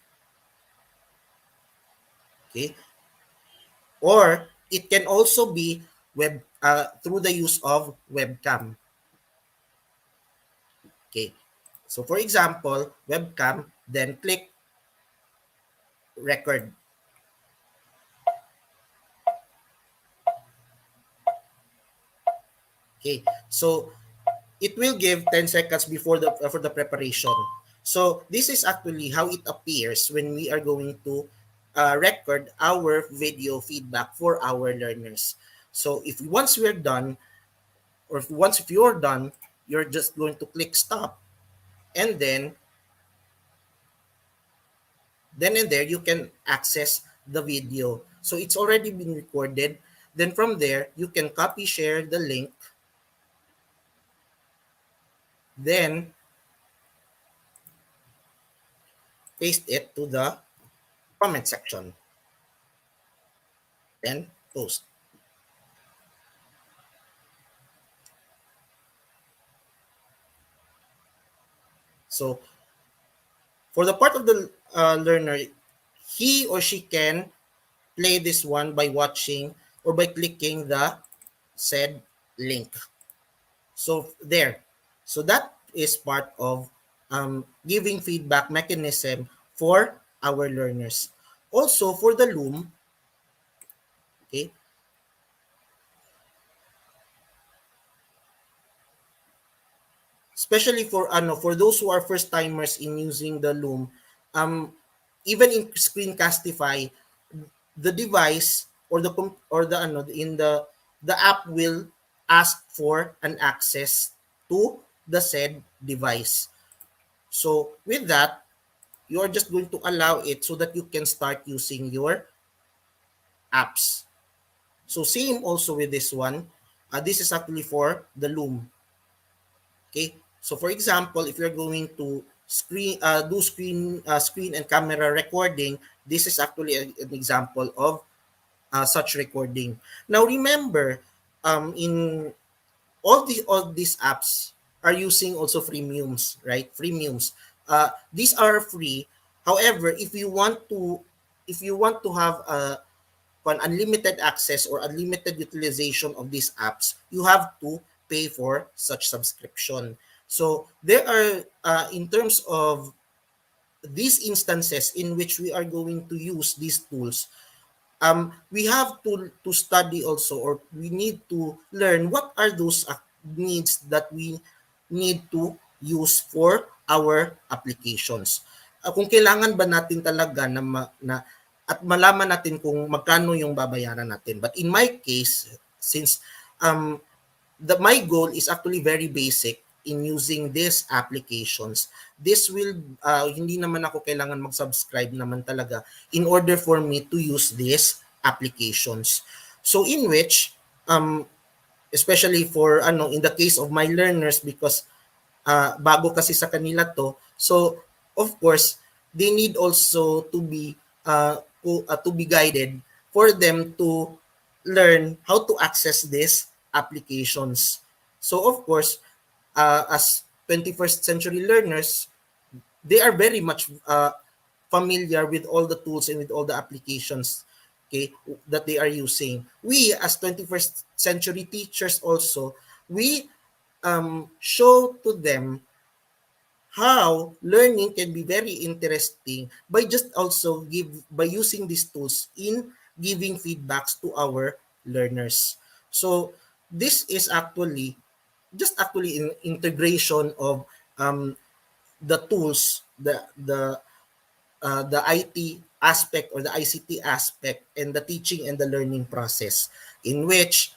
Okay. Or it can also be through the use of webcam. Okay. So for example, webcam, then click record. Okay. So it will give 10 seconds before the for the preparation. So this is actually how it appears when we are going to record our video feedback for our learners. So if once we're done, or if you're done, you're just going to click stop, and then and there you can access the video. So it's already been recorded. Then from there, you can copy share the link. Then paste it to the comment section. Then post. So for the part of the learner, he or she can play this one by watching or by clicking the said link. So there. So that is part of giving feedback mechanism for our learners. Also for the Loom, okay, especially for those who are first timers in using the Loom, even in Screencastify, the device or the app will ask for an access to the said device. So with that, you are just going to allow it so that you can start using your apps. So same also with this one. This is actually for the Loom. Okay. So for example, if you're going to screen and camera recording, this is actually an example of such recording. Now remember, in all these apps are using also freemiums, right? Freemiums. These are free. However, if you want to have an unlimited access or unlimited utilization of these apps, you have to pay for such subscription. So there are in terms of these instances in which we are going to use these tools, we have to study also, or we need to learn what are those needs that we need to use for our applications. Kung kailangan ba natin talaga na at malaman natin kung magkano yung babayaran natin. But in my case, since my goal is actually very basic in using these applications. This will, hindi naman ako kailangan mag-subscribe naman talaga in order for me to use these applications. So in which, especially for in the case of my learners, because bago kasi sa kanila to, so of course they need also to be guided for them to learn how to access these applications. So of course, as 21st century learners, they are very much familiar with all the tools and with all the applications, okay, that they are using. We as 21st century teachers also, we show to them how learning can be very interesting by just also by using these tools in giving feedbacks to our learners. So this is actually in integration of the tools, the IT aspect or the ICT aspect, and the teaching and the learning process, in which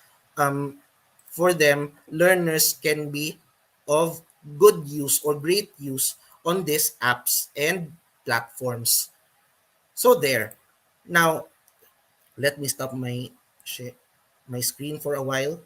for them, learners can be of good use or great use on these apps and platforms. So there. Now, let me stop my screen for a while.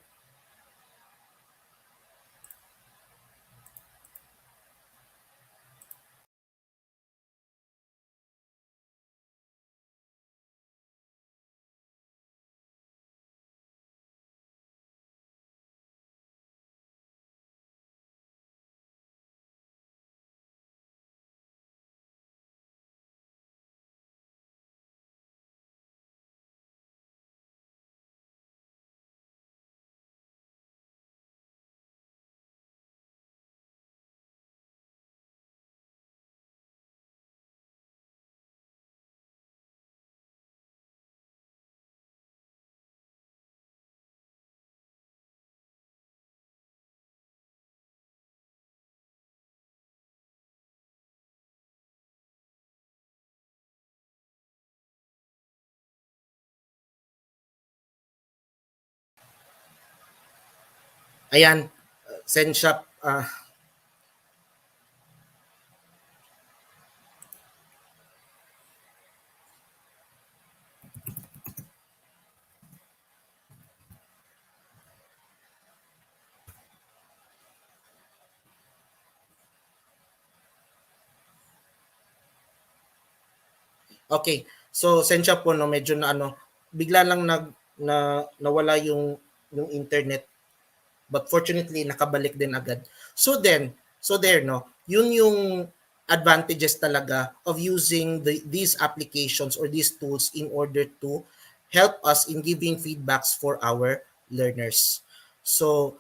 Ayan, send shop. Okay. So, sensya po, no, medyo na bigla lang nawala yung internet, but fortunately nakabalik din agad. So there, no, yun yung advantages talaga of using these applications or these tools in order to help us in giving feedbacks for our learners. So,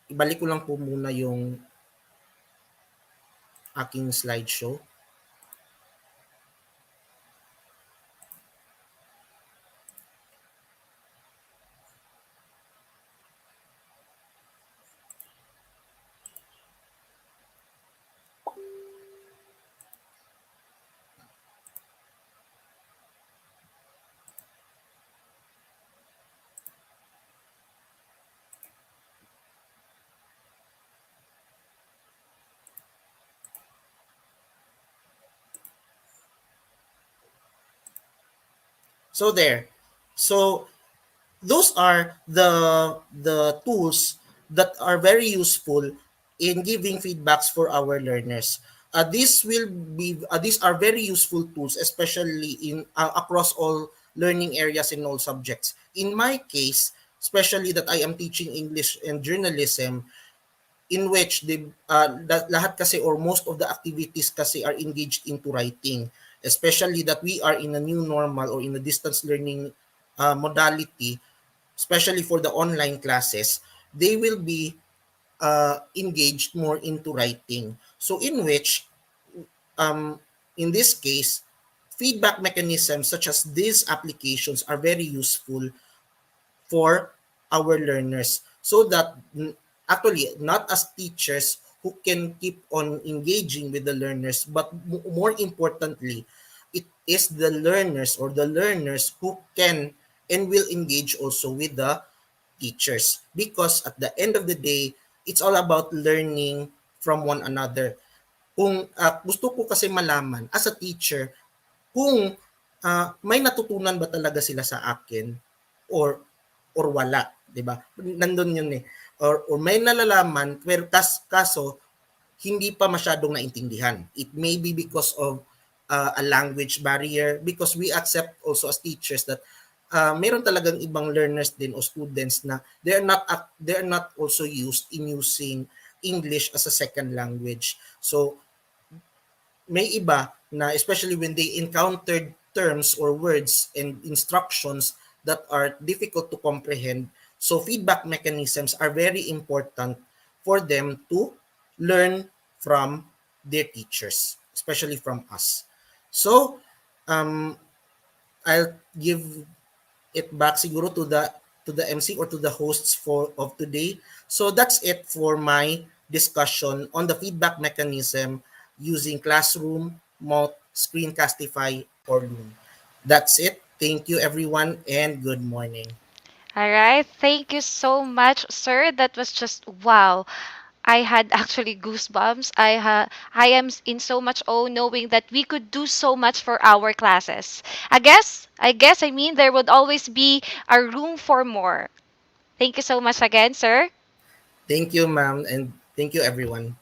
ibalik ko lang po muna yung aking slideshow. So there. So those are the tools that are very useful in giving feedbacks for our learners. These are very useful tools, especially in across all learning areas in all subjects. In my case, especially that I am teaching English and journalism, in which lahat kasi or most of the activities kasi are engaged into writing, especially that we are in a new normal or in a distance learning modality, especially for the online classes. They will be engaged more into writing, so in which um, in this case feedback mechanisms such as these applications are very useful for our learners, so that actually not as teachers who can keep on engaging with the learners, but more importantly, it is the learners or the learners who can and will engage also with the teachers, because at the end of the day it's all about learning from one another. Kung gusto ko kasi malaman as a teacher kung may natutunan ba talaga sila sa akin or wala, 'di ba? Nandun yun eh. Or may nalalaman pero kaso hindi pa masyadong naintindihan. It may be because of a language barrier, because we accept also as teachers that meron talagang ibang learners din o students na they are not also used in using English as a second language. So may iba na especially when they encountered terms or words and instructions that are difficult to comprehend, so feedback mechanisms are very important for them to learn from their teachers, especially from us. So um, I'll give it back siguro to the MC or to the hosts for of today. So that's it for my discussion on the feedback mechanism using Classroom, Mock, Screencastify, or Loom. That's it. Thank you everyone and good morning. All right. Thank you so much, sir. That was just wow. I had actually goosebumps. I am in so much awe knowing that we could do so much for our classes. I mean there would always be a room for more. Thank you so much again, sir. Thank you, ma'am, and thank you everyone.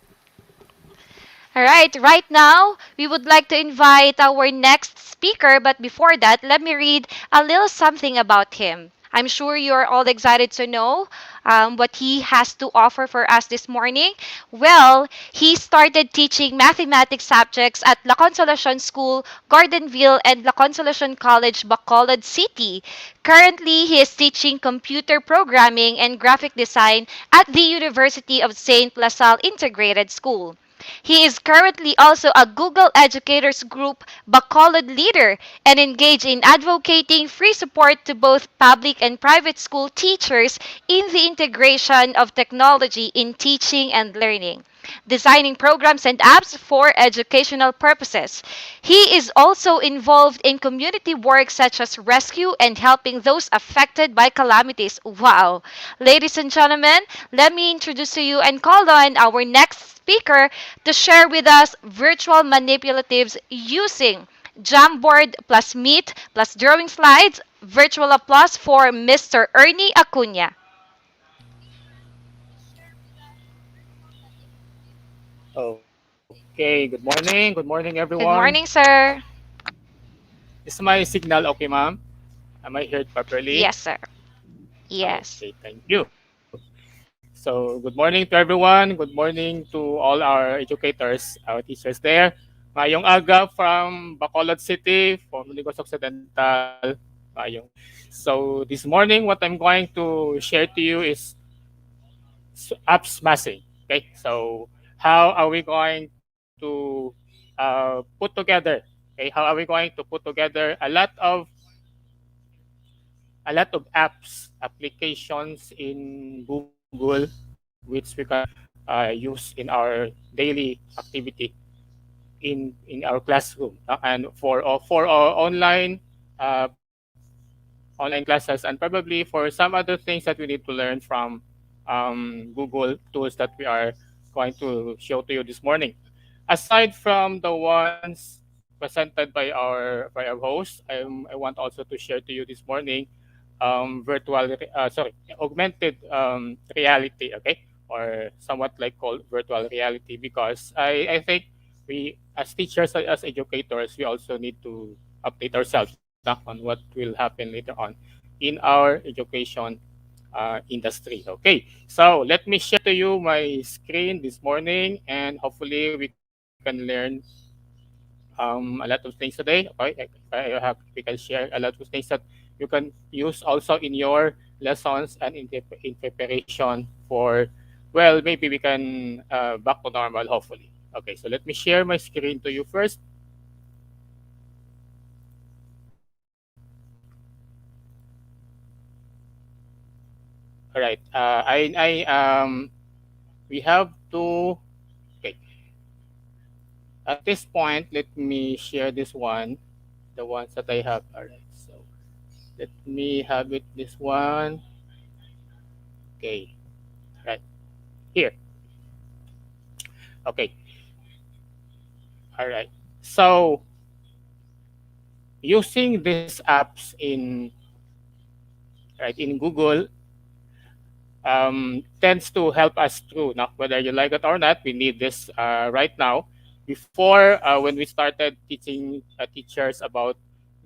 All right now, we would like to invite our next speaker, but before that, let me read a little something about him. I'm sure you're all excited to know what he has to offer for us this morning. Well, he started teaching mathematics subjects at La Consolacion School, Gordonville, and La Consolacion College, Bacolod City. Currently, he is teaching computer programming and graphic design at the University of St. LaSalle Integrated School. He is currently also a Google Educators Group Bacolod leader and engaged in advocating free support to both public and private school teachers in the integration of technology in teaching and learning, designing programs and apps for educational purposes. He is also involved in community work such as rescue and helping those affected by calamities. Wow! Ladies and gentlemen, let me introduce to you and call on our next speaker to share with us virtual manipulatives using Jamboard plus Meet plus drawing slides. Virtual applause for Mr. Ernie Acuna. Okay, good morning. Good morning, Good everyone. morning, sir. Is my signal okay, ma'am? Am I heard properly? Yes, sir. Yes. Okay, thank you. So, good morning to everyone. Good morning to all our educators, our teachers there. Mayong aga from Bacolod City, from Negros Occidental. Mayong. So, this morning, what I'm going to share to you is app smashing. Okay, so how are we going to put together? Okay, how are we going to put together a lot of apps, applications in Google, which we can use in our daily activity in our classroom, and for our uh, online classes, and probably for some other things that we need to learn from Google tools that we are going to show to you this morning. Aside from the ones presented by our host, I want also to share to you this morning augmented reality, okay, or somewhat like called virtual reality, because I think we as teachers, as educators, we also need to update ourselves on what will happen later on in our education industry. Okay, so let me share to you my screen this morning, and hopefully we can learn a lot of things today. Okay, we can share a lot of things that you can use also in your lessons and in preparation for, well, maybe we can back to normal, hopefully. Okay, so let me share my screen to you first. All right. We have to. Okay. At this point, let me share this one, the ones that I have. All right. So let me have it. This one. Okay. Right here. Okay. All right. So using these apps in Google tends to help us through. Now, whether you like it or not, we need this right now. Before, when we started teaching teachers about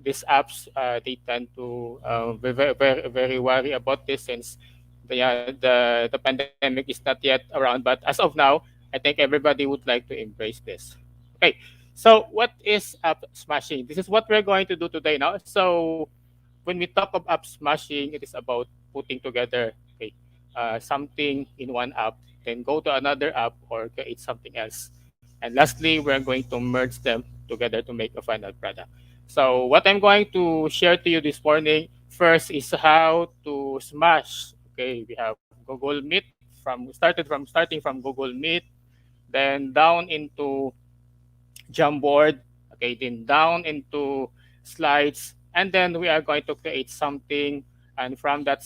these apps, they tend to very worry about this, since the pandemic is not yet around. But as of now, I think everybody would like to embrace this. Okay, so what is app smashing? This is what we're going to do today now. So when we talk of app smashing, it is about putting together, okay, something in one app, then go to another app or create something else. And lastly, we're going to merge them together to make a final product. So what I'm going to share to you this morning first is how to smash. Okay, we have Google Meet starting from Google Meet, then down into Jamboard, okay, then down into slides, and then we are going to create something, and from that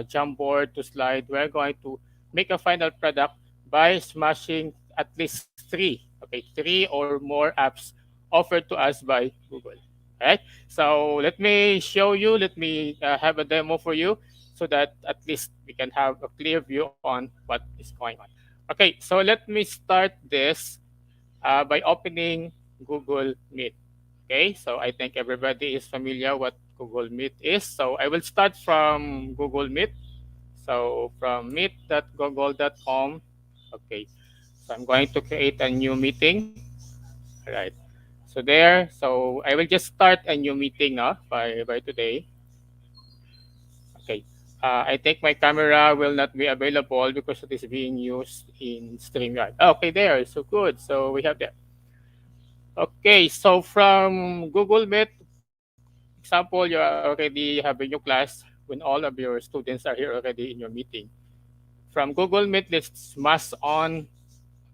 Jamboard to slide, we're going to make a final product by smashing at least three, okay, three or more apps offered to us by Google. All right, so let me show you. Let me have a demo for you, so that at least we can have a clear view on what is going on. Okay, so let me start this by opening Google Meet. Okay, so I think everybody is familiar what Google Meet is. So I will start from Google Meet. So from meet.google.com. Okay, so I'm going to create a new meeting. All right. So there, so I will just start a new meeting now by today. Okay. I think my camera will not be available because it is being used in StreamYard. Okay, there. So good. So we have that. Okay, so from Google Meet, example, you are already having your class when all of your students are here already in your meeting. From Google Meet, let's mass on,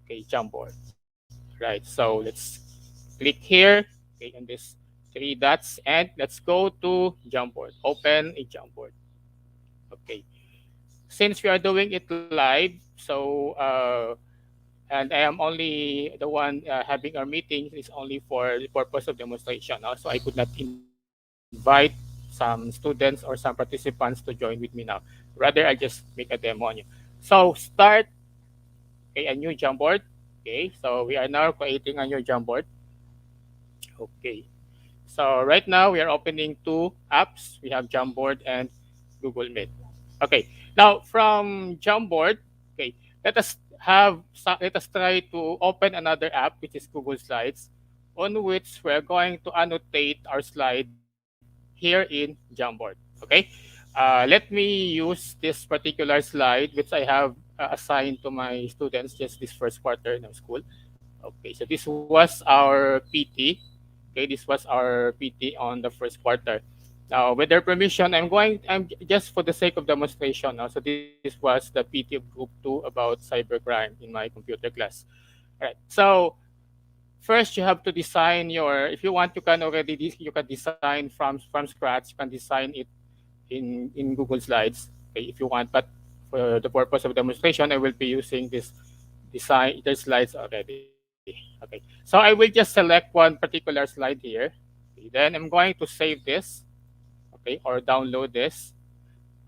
okay, Jamboard. Right, so let's click here, okay, on this three dots, and let's go to Jamboard. Open a Jamboard. Okay, since we are doing it live, so and I am only the one having our meeting. It's only for the purpose of demonstration. Also, I could not invite some students or some participants to join with me now. Rather, I just make a demo on you. So start, okay, a new Jamboard. Okay, so we are now creating a new Jamboard. Okay, so right now we are opening two apps. We have Jamboard and Google Meet. Okay. Now from Jamboard, okay, let us try to open another app which is Google Slides, on which we're going to annotate our slide here in Jamboard. Okay. Let me use this particular slide which I have assigned to my students just this first quarter in our school. Okay, so this was our PT. Okay, this was our PT on the first quarter. Now, with their permission, I'm just for the sake of demonstration. So this was the PT of Group 2 about cybercrime in my computer class. All right. So first, you have to design your. If you want, you can design from scratch. You can design it in Google Slides, okay, if you want. But for the purpose of demonstration, I will be using this design the slides already. Okay, so I will just select one particular slide here. Okay, then I'm going to save this, okay, or download this.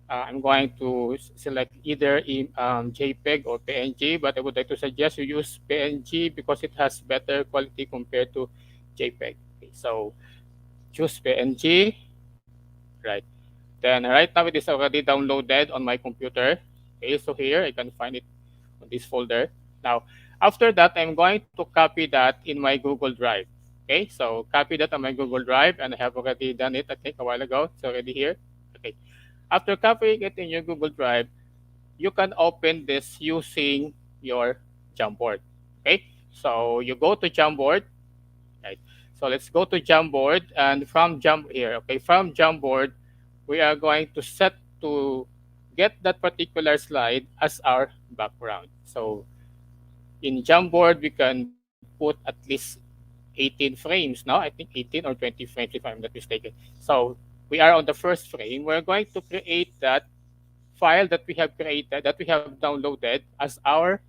I'm going to select either in JPEG or PNG, but I would like to suggest you use PNG because it has better quality compared to JPEG. Okay, so choose PNG, right? Then right now it is already downloaded on my computer. Okay, so here I can find it on this folder. Now, after that, I'm going to copy that in my Google Drive. Okay, so copy that on my Google Drive, and I have already done it, I think, a while ago. It's already here. Okay, after copying it in your Google Drive, you can open this using your Jamboard. Okay, so you go to Jamboard, right? So let's go to Jamboard, and from Jump here, okay, from Jamboard, we are going to set to get that particular slide as our background. So in Jamboard, we can put at least 18 frames now. I think 18 or 20 frames if I'm not mistaken. So we are on the first frame. We're going to create that file that we have created, that we have downloaded as our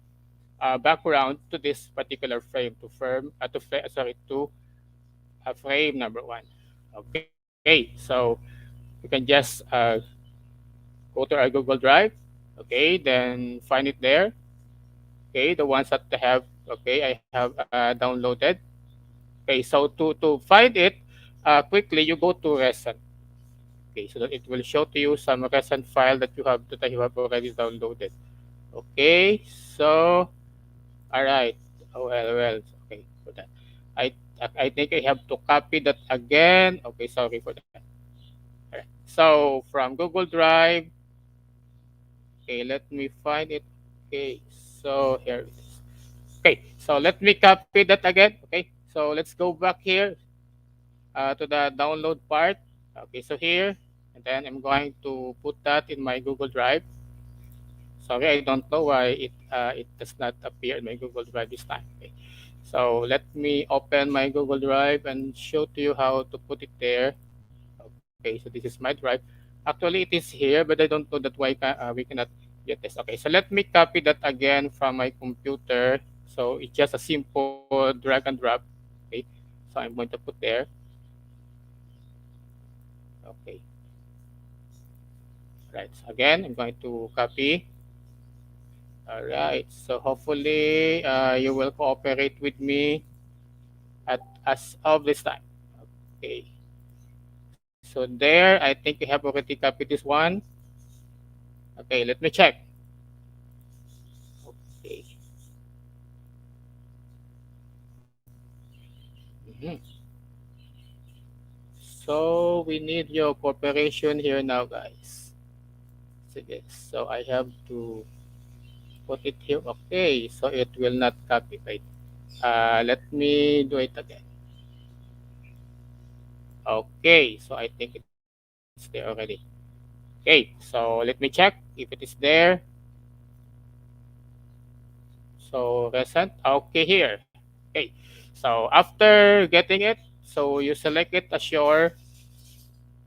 background to this particular frame to to frame number one. Okay, so you can just go to our Google Drive. Okay, then find it there. Okay, the ones that I have. Okay, I have downloaded. Okay, so to find it quickly, you go to recent. Okay, so that it will show to you some recent file that you have already downloaded. Okay, so all right. Oh, well. Okay, for that. I I think I have to copy that again. Okay, sorry for that. All right. So from Google Drive, okay, let me find it. Okay, so here it is. Okay, so let me copy that again. Okay, so let's go back here to the download part. Okay, so here, and then I'm going to put that in my Google Drive. Sorry, I don't know why it does not appear in my Google Drive this time. Okay. So let me open my Google Drive and show to you how to put it there. Okay, so this is my drive. Actually, it is here, but I don't know that why we cannot get this. Okay, so let me copy that again from my computer. So it's just a simple drag and drop. Okay, so I'm going to put there. Okay, right. So again, I'm going to copy. All right. So hopefully you will cooperate with me at as of this time. Okay. So there, I think you have already copied this one. Okay, let me check. Okay. Mhm. So we need your cooperation here now, guys. Sige. So I have to put it here. Okay, so it will not copy. Right. Let me do it again. Okay, so I think it's there already. Okay, so let me check if it is there. So recent. Okay, here. Okay. So after getting it, so you select it as your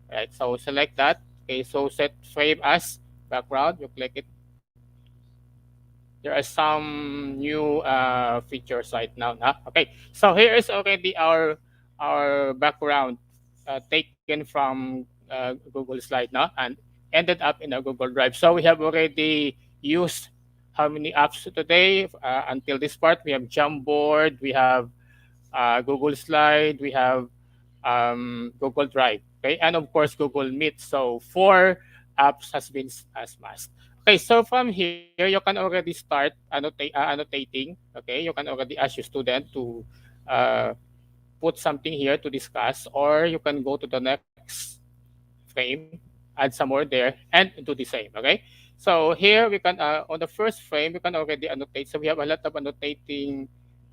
right. So select that. Okay. So set frame as background. You click it. There are some new features right now. Okay. So here is already our background taken from Google Slide now and ended up in a Google Drive. So we have already used how many apps today until this part. We have Jamboard, we have Google Slide, we have Google Drive, okay, and of course Google Meet. So four apps has been smashed. Okay, so from here you can already start annotating. Okay, you can already ask your student to uh, put something here to discuss, or you can go to the next frame, add some more there, and do the same. Okay, so here we can on the first frame we can already annotate. So we have a lot of annotating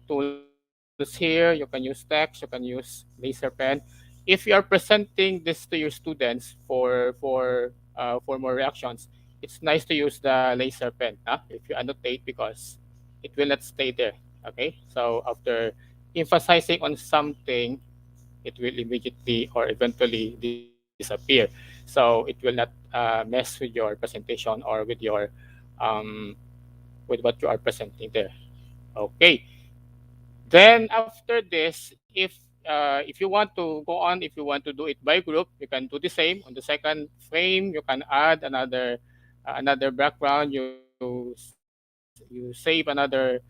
tools here. You can use text, you can use laser pen. If you are presenting this to your students for more reactions, it's nice to use the laser pen, if you annotate, because it will not stay there. Okay, so after emphasizing on something, it will immediately or eventually disappear. So it will not mess with your presentation or um, with what you are presenting there. Okay. Then after this, if you want to go on, if you want to do it by group, you can do the same. On the second frame, you can add another background. You save another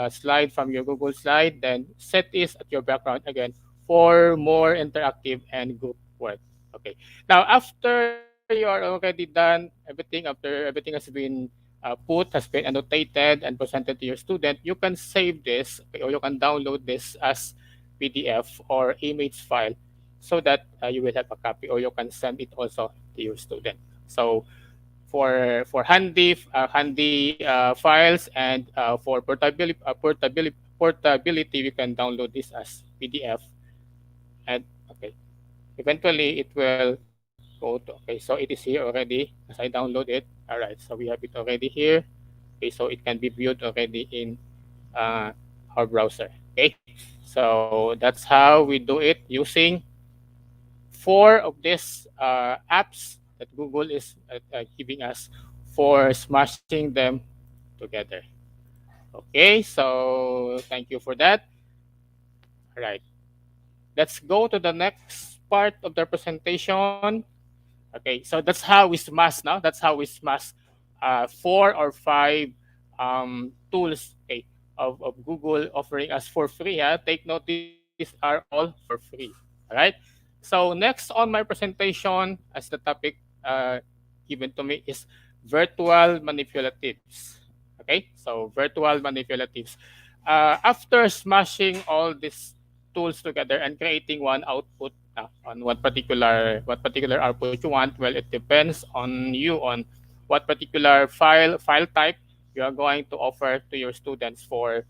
slide from your Google slide, then set this at your background again for more interactive and group work. Okay. Now after you are already done everything, after everything has been has been annotated and presented to your student, you can save this, okay, or you can download this as PDF or image file, so that you will have a copy, or you can send it also to your student. So for handy files, and for portability, we can download this as PDF, and okay, eventually it will go to, okay, so it is here already as I download it. All right, so we have it already here. Okay, so it can be viewed already in uh, our browser. Okay, so that's how we do it using four of these apps that Google is giving us for smashing them together. Okay, so thank you for that. All right, let's go to the next part of the presentation. Okay, so that's how we smash now. That's how we smash four or five tools, okay, of Google offering us for free. Take note, these are all for free. All right. So next on my presentation, as the topic given to me, is virtual manipulatives. Okay, so virtual manipulatives. After smashing all these tools together and creating one output on what particular output you want, well, it depends on you on what particular file type you are going to offer to your students for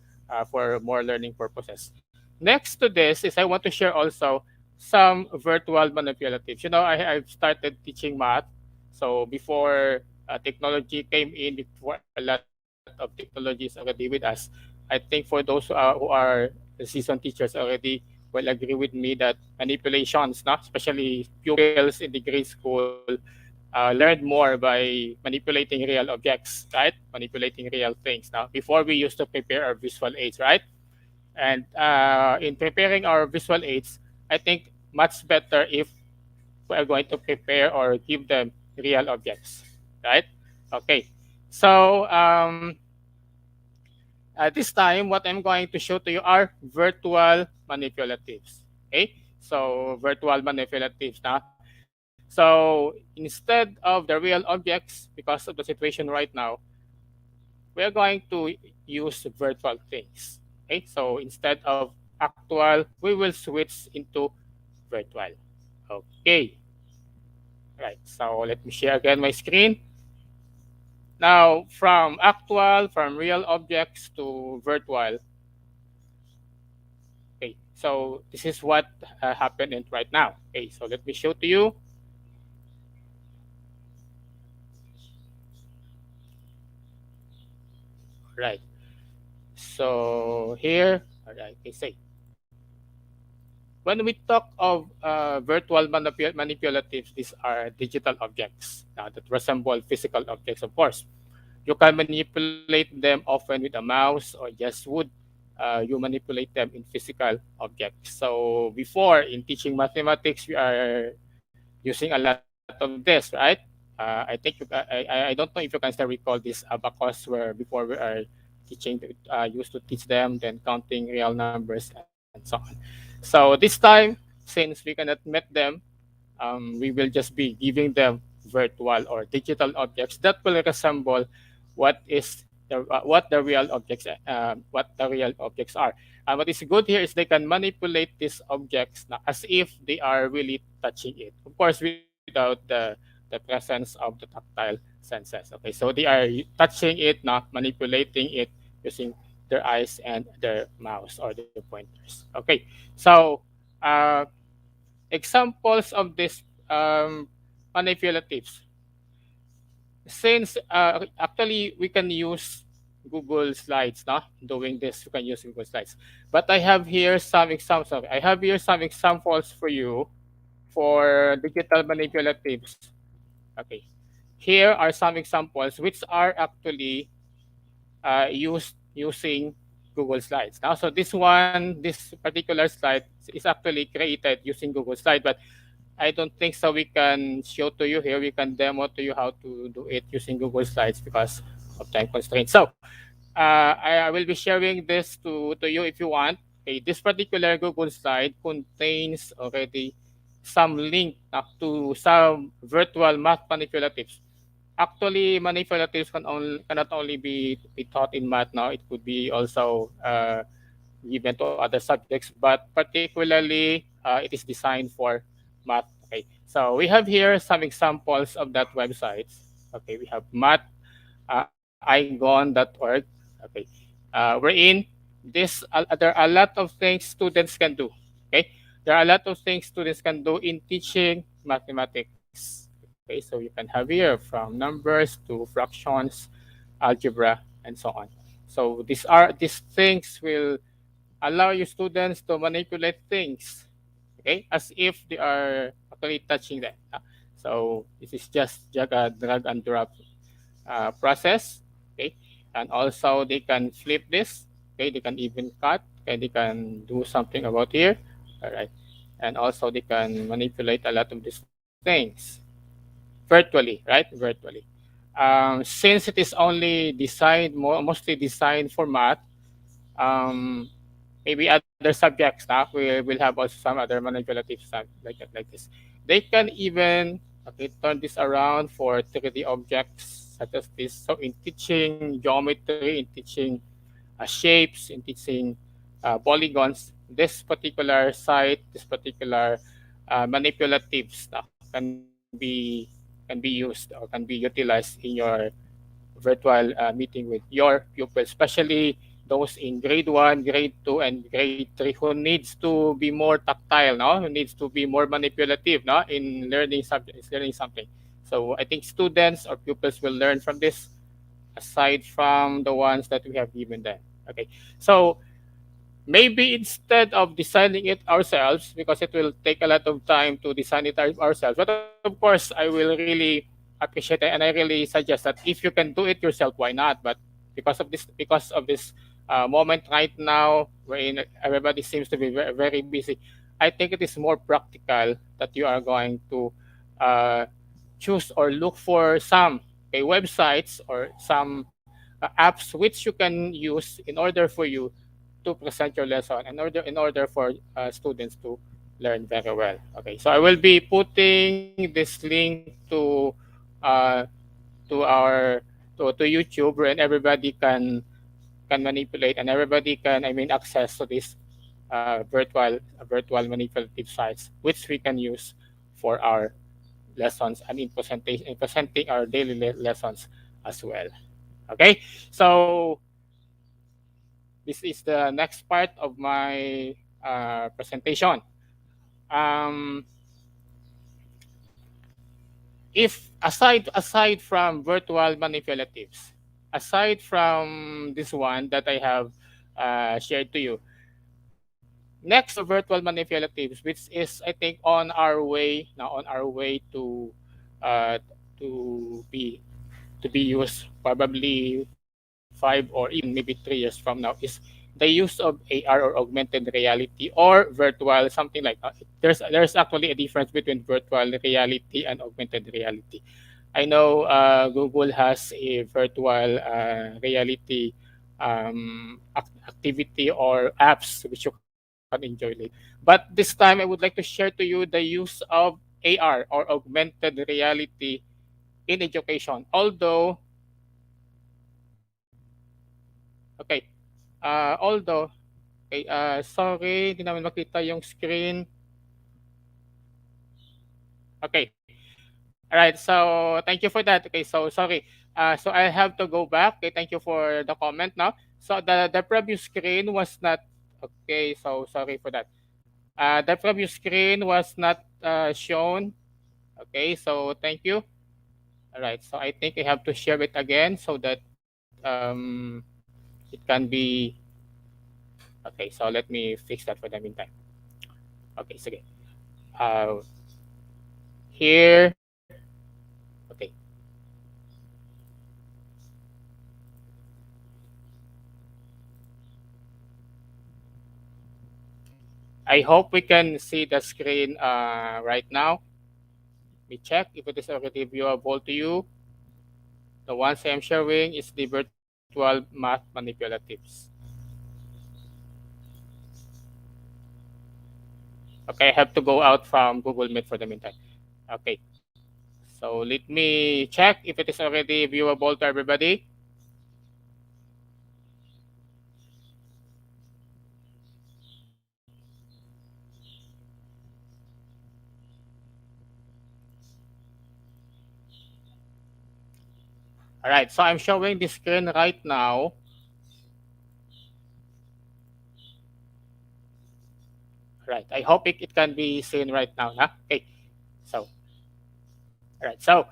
more learning purposes. Next to this is I want to share also some virtual manipulatives. I've started teaching math. So before technology came in, before a lot of technology is already with us, I think for those who are seasoned teachers already will agree with me that manipulations, especially pupils in the grade school, learned more by manipulating real objects, right? Manipulating real things. Now, before we used to prepare our visual aids, right? And in preparing our visual aids, I think much better if we are going to prepare or give them real objects, right? Okay. So this time, what I'm going to show to you are virtual manipulatives. Okay. So virtual manipulatives now. So instead of the real objects, because of the situation right now, we are going to use virtual things. Okay. So instead of actual, we will switch into virtual. Okay. Right. So let me share again my screen. Now, from actual, from real objects to virtual. Okay, so this is what happened right now. Okay, so let me show to you. Right. So here, all right, okay, say when we talk of virtual manipulatives, these are digital objects that resemble physical objects, of course. You can manipulate them often with a mouse or just wood. You manipulate them in physical objects. So before, in teaching mathematics, we are using a lot of this, right? I think I don't know if you can still recall this abacus, where before we are teaching, used to teach them, then counting real numbers and so on. So this time, since we cannot meet them, we will just be giving them virtual or digital objects that will resemble what is what the real objects what the real objects are. And what is good here is they can manipulate these objects as if they are really touching it. Of course, without the presence of the tactile senses. Okay, so they are touching it, not manipulating it using their eyes and their mouse or their pointers. Okay, so uh, examples of this manipulatives. Since actually we can use Google Slides, no? Doing this, we can use Google Slides. But I have here some examples. I have here some examples for you for digital manipulatives. Okay, here are some examples which are actually used using Google Slides. Now, so this particular slide is actually created using Google Slide, but I don't think so. We can show to you here. We can demo to you how to do it using Google Slides because of time constraints. So, I will be sharing this to you if you want. Okay, this particular Google slide contains already some link to some virtual math manipulatives. Actually, manipulatives cannot only be taught in math now. It could be also given to other subjects, but particularly it is designed for math. Okay, so we have here some examples of that website. Okay, we have igon.org. Okay, wherein there are a lot of things students can do. Okay, there are a lot of things students can do in teaching mathematics. Okay, so you can have here from numbers to fractions, algebra, and so on. So these things will allow your students to manipulate things, okay, as if they are actually touching them. So this is just drag and drop process, okay, and also they can flip this, okay, they can even cut, okay, they can do something about here, all right, and also they can manipulate a lot of these things virtually, right, virtually. Since it is only designed mostly designed for math, um, maybe other subjects now will have also some other manipulative stuff like this. They can even okay turn this around for 3D objects such as this. So in teaching geometry, in teaching shapes, in teaching polygons, this particular site, this particular manipulatives can be used or can be utilized in your virtual meeting with your pupils, especially those in grade 1, grade 2, and grade 3 who needs to be more tactile, no? Who needs to be more manipulative, no? In learning subjects, learning something. So I think students or pupils will learn from this aside from the ones that we have given them. Okay. So maybe instead of designing it ourselves, because it will take a lot of time to design it ourselves, but of course I will really appreciate it, and I really suggest that if you can do it yourself, why not? But because of this moment right now wherein everybody seems to be very, very busy, I think it is more practical that you are going to uh, choose or look for some okay, websites or some apps which you can use in order for you to present your lesson in order for students to learn very well. Okay, so I will be putting this link uh, to our to YouTube, and everybody can manipulate, and everybody can access to this virtual manipulative sites which we can use for our lessons and in presenting our daily lessons as well. Okay, so this is the next part of my presentation. Um, if aside from virtual manipulatives, aside from this one that I have shared to you, next to virtual manipulatives, which is I think on our way uh, to be used probably 5 or even maybe 3 years from now, is the use of AR or augmented reality or virtual something like that. There's actually a difference between virtual reality and augmented reality. I know Google has a virtual reality activity or apps which you can enjoy later. But this time, I would like to share to you the use of AR or augmented reality in education. Although, okay, although, okay, sorry, hindi namin makita yung screen. Okay. All right. So thank you for that. Okay. So sorry. So I have to go back. Okay. Thank you for the comment now. So the previous screen was not okay. So sorry for that. The previous screen was not shown. Okay. So thank you. All right. So I think I have to share it again so that it can be okay. So let me fix that for the meantime. Okay. Sige. Uh, here. Okay. I hope we can see the screen right now. We check if it is already viewable to you. The ones I am showing is the virtual math manipulatives. Okay, I have to go out from Google Meet for the meantime. Okay, so let me check if it is already viewable to everybody. All right, so I'm showing the screen right now. All right, I hope it can be seen right now. Huh? Okay, so all right, so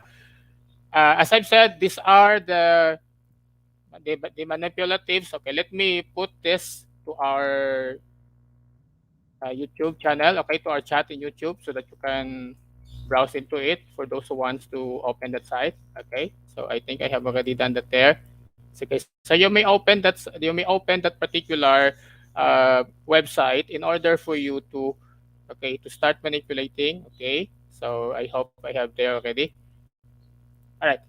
as I've said, these are the manipulatives. Okay, let me put this to our YouTube channel, okay, to our chat in YouTube so that you can browse into it for those who wants to open that site. Okay, so I think I have already done that there. So, okay, so you may open that particular website in order for you to okay to start manipulating. Okay, so I hope I have there already. All right.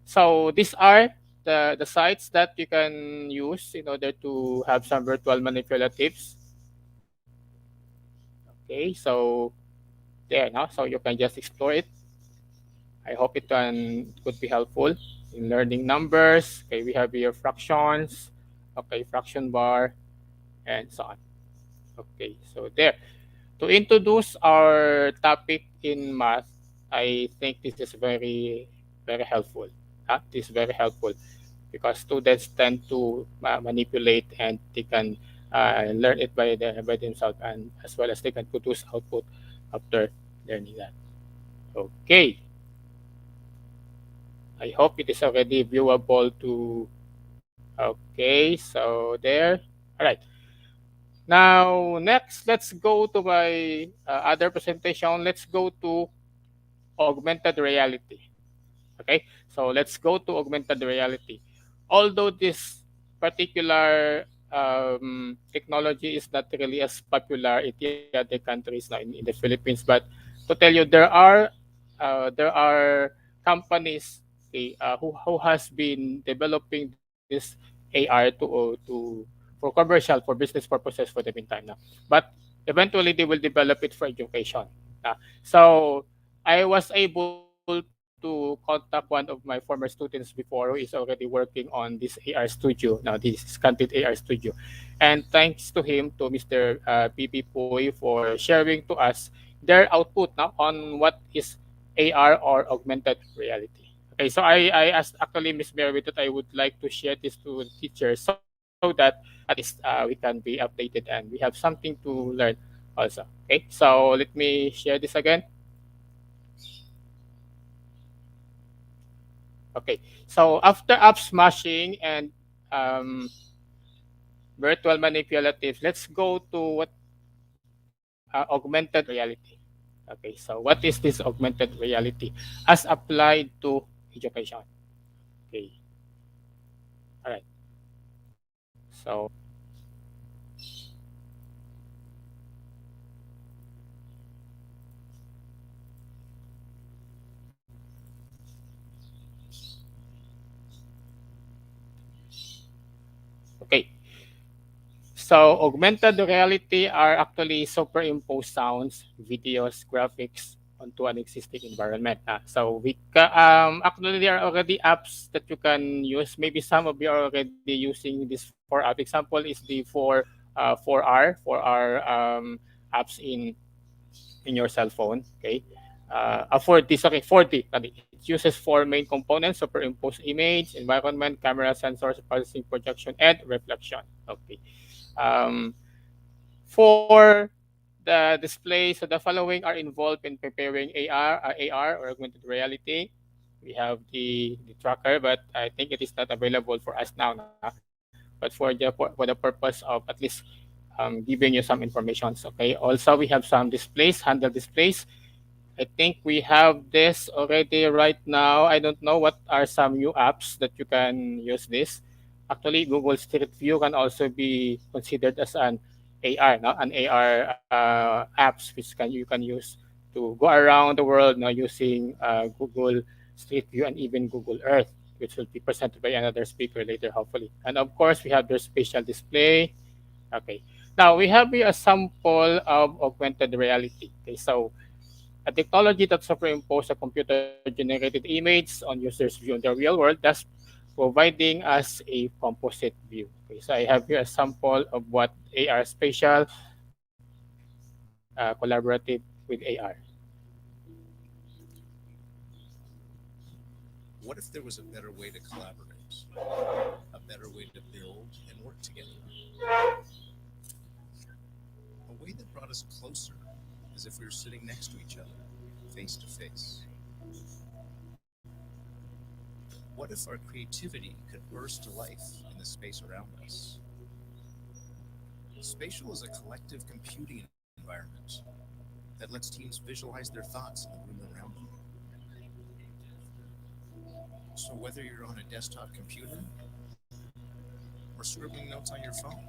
So these are the sites that you can use in order to have some virtual manipulatives. Okay, so there now, so you can just explore it. I hope could be helpful in learning numbers. Okay, we have here fractions, okay, fraction bar, and so on. Okay, so there. To introduce our topic in math, I think this is very helpful. This is very helpful because students tend to manipulate and they can learn it by themselves and as well as they can produce output after learning that. Okay, I hope it is already viewable to. Okay, so there. All right. Now next, let's go to my other presentation. Let's go to augmented reality. Okay, so let's go to augmented reality. Although this particular technology is not really as popular in the other countries now in the Philippines, but to tell you there are companies okay, who has been developing this AR for commercial for business purposes for the meantime now, but eventually they will develop it for education. So I was able to contact one of my former students before who is already working on this AR studio. Now, this is Candid AR studio. And thanks to him, to Mr. PP Poy for sharing to us their output now on what is AR or augmented reality. Okay, so I asked actually Miss Mary that I would like to share this to the teachers so that at least we can be updated and we have something to learn also. Okay, so let me share this again. Okay, so after app smashing and um, virtual manipulatives, let's go to what augmented reality. Okay, so what is this augmented reality as applied to education? Okay, all right. So okay, so augmented reality are actually superimposed sounds, videos, graphics onto an existing environment. Actually there are already apps that you can use. Maybe some of you are already using this for app. Example is the for our apps in your cell phone. Okay, 4D, sorry, 4D. It uses four main components: superimposed image, environment, camera, sensors, processing, projection, and reflection. Okay. Um, for the display, so the following are involved in preparing AR or augmented reality. We have the tracker, but I think it is not available for us now. But for the purpose of at least giving you some information. Okay. Also, we have some displays, handle displays. I think we have this already right now. I don't know what are some new apps that you can use this. Actually, Google Street View can also be considered as an AR, no? An AR apps which you can use to go around the world now using Google Street View and even Google Earth, which will be presented by another speaker later, hopefully. And of course, we have their spatial display. Okay. Now we have here a sample of augmented reality. Okay, so a technology that superimposes a computer-generated image on users' view in the real world, thus providing us a composite view. Okay, so I have here a sample of what AR spatial collaborative with AR. What if there was a better way to collaborate? A better way to build and work together? A way that brought us closer, as if we were sitting next to each other, face to face. What if our creativity could burst to life in the space around us? Spatial is a collective computing environment that lets teams visualize their thoughts in the room around them. So whether you're on a desktop computer or scribbling notes on your phone,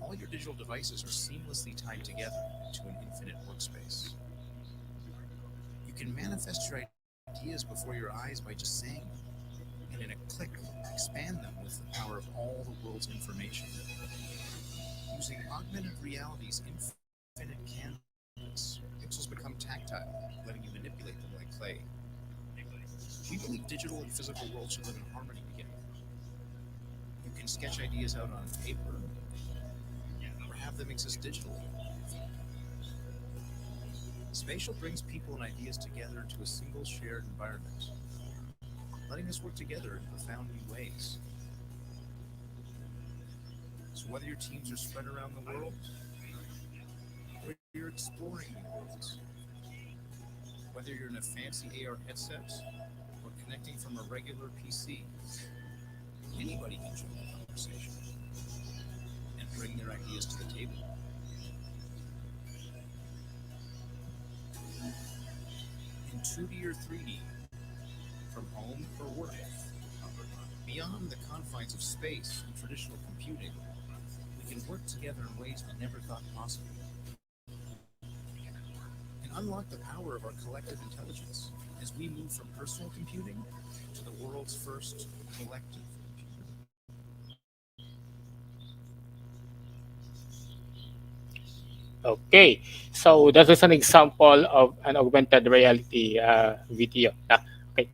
all your digital devices are seamlessly tied together into an infinite workspace. You can manifest your ideas before your eyes by just saying them, and in a click, expand them with the power of all the world's information. Using augmented reality's infinite canvas, pixels become tactile, letting you manipulate them like clay. We believe digital and physical worlds should live in harmony together. You can sketch ideas out on paper or have them exist digitally. Spatial brings people and ideas together into a single shared environment, letting us work together in profound new ways. So whether your teams are spread around the world, or you're exploring new worlds, whether you're in a fancy AR headset or connecting from a regular PC, anybody can join the conversation and bring their ideas to the table. In 2D or 3D, from home or work, beyond the confines of space and traditional computing, we can work together in ways we never thought possible. And unlock the power of our collective intelligence as we move from personal computing to the world's first collective computer. Okay, so this is an example of an augmented reality video. Okay,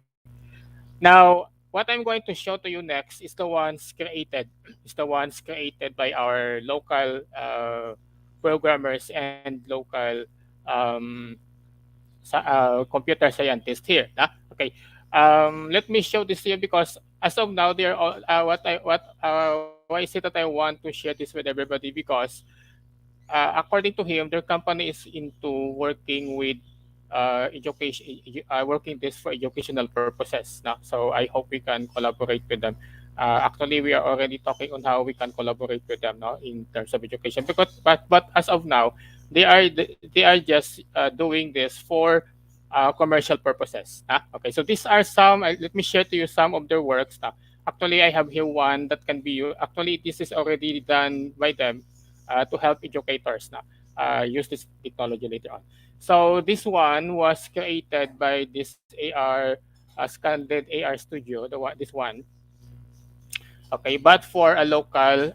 now what I'm going to show to you next is the ones created, by our local programmers and local um, computer scientists here. Okay, let me show this here because as of now, they're all why is it that I want to share this with everybody because according to him, their company is into working with working this for educational purposes. So I hope we can collaborate with them. Actually, we are already talking on how we can collaborate with them now in terms of education. Because but as of now, they are just doing this for commercial purposes. Okay, so these are some. Let me share to you some of their works. Actually, I have here one that can be. Actually, this is already done by them to help educators use this technology later on. So this one was created by this AR Scanded AR Studio, this one. Okay, but for a local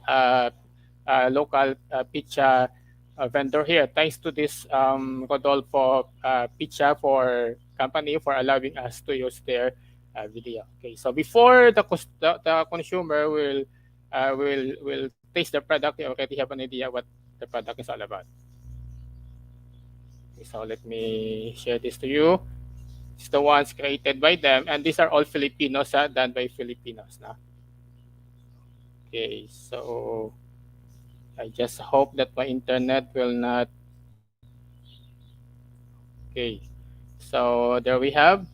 pizza vendor here. Thanks to this Rodolfo Picha for company for allowing us to use their video. Okay, so before the consumer will taste the product, they already have an idea what the product is all about. Okay, so let me share this to you. It's the ones created by them, and these are all Filipinos, done by Filipinos. Now, okay, so I just hope that my internet will not. Okay, so there we have.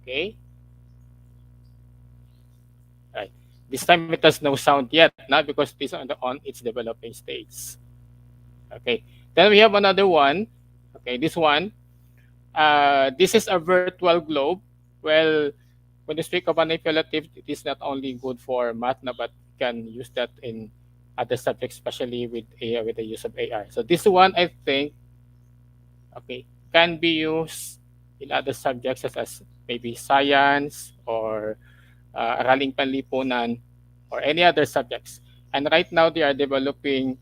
Okay, right. This time it has no sound yet, not because this on its developing stage. Okay, then we have another one. Okay, this one. This is a virtual globe. Well, when you speak of manipulative, it is not only good for math, na, but you can use that in other subjects, especially with AI, with the use of AI. So this one, I think, okay, can be used in other subjects such as maybe science or araling panlipunan or any other subjects. And right now they are developing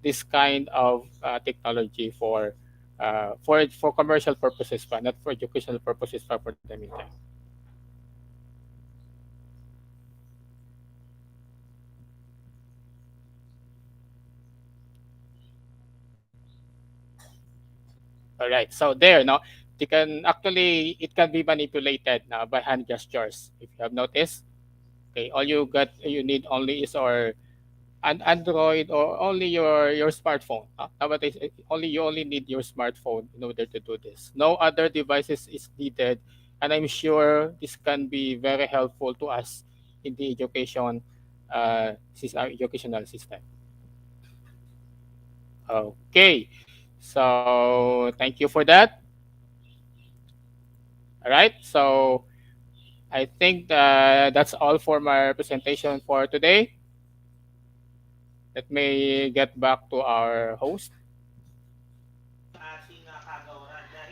this kind of technology for commercial purposes, but not for educational purposes for the meantime. All right. So there, no, they can actually it can be manipulated now by hand gestures. If you have noticed, okay, all you need only is an Android or only your smartphone. Nowadays, you only need your smartphone in order to do this. No other devices is needed, and I'm sure this can be very helpful to us in the educational system. Okay, so thank you for that. All right, so I think that's all for my presentation for today. Let me get back to our host.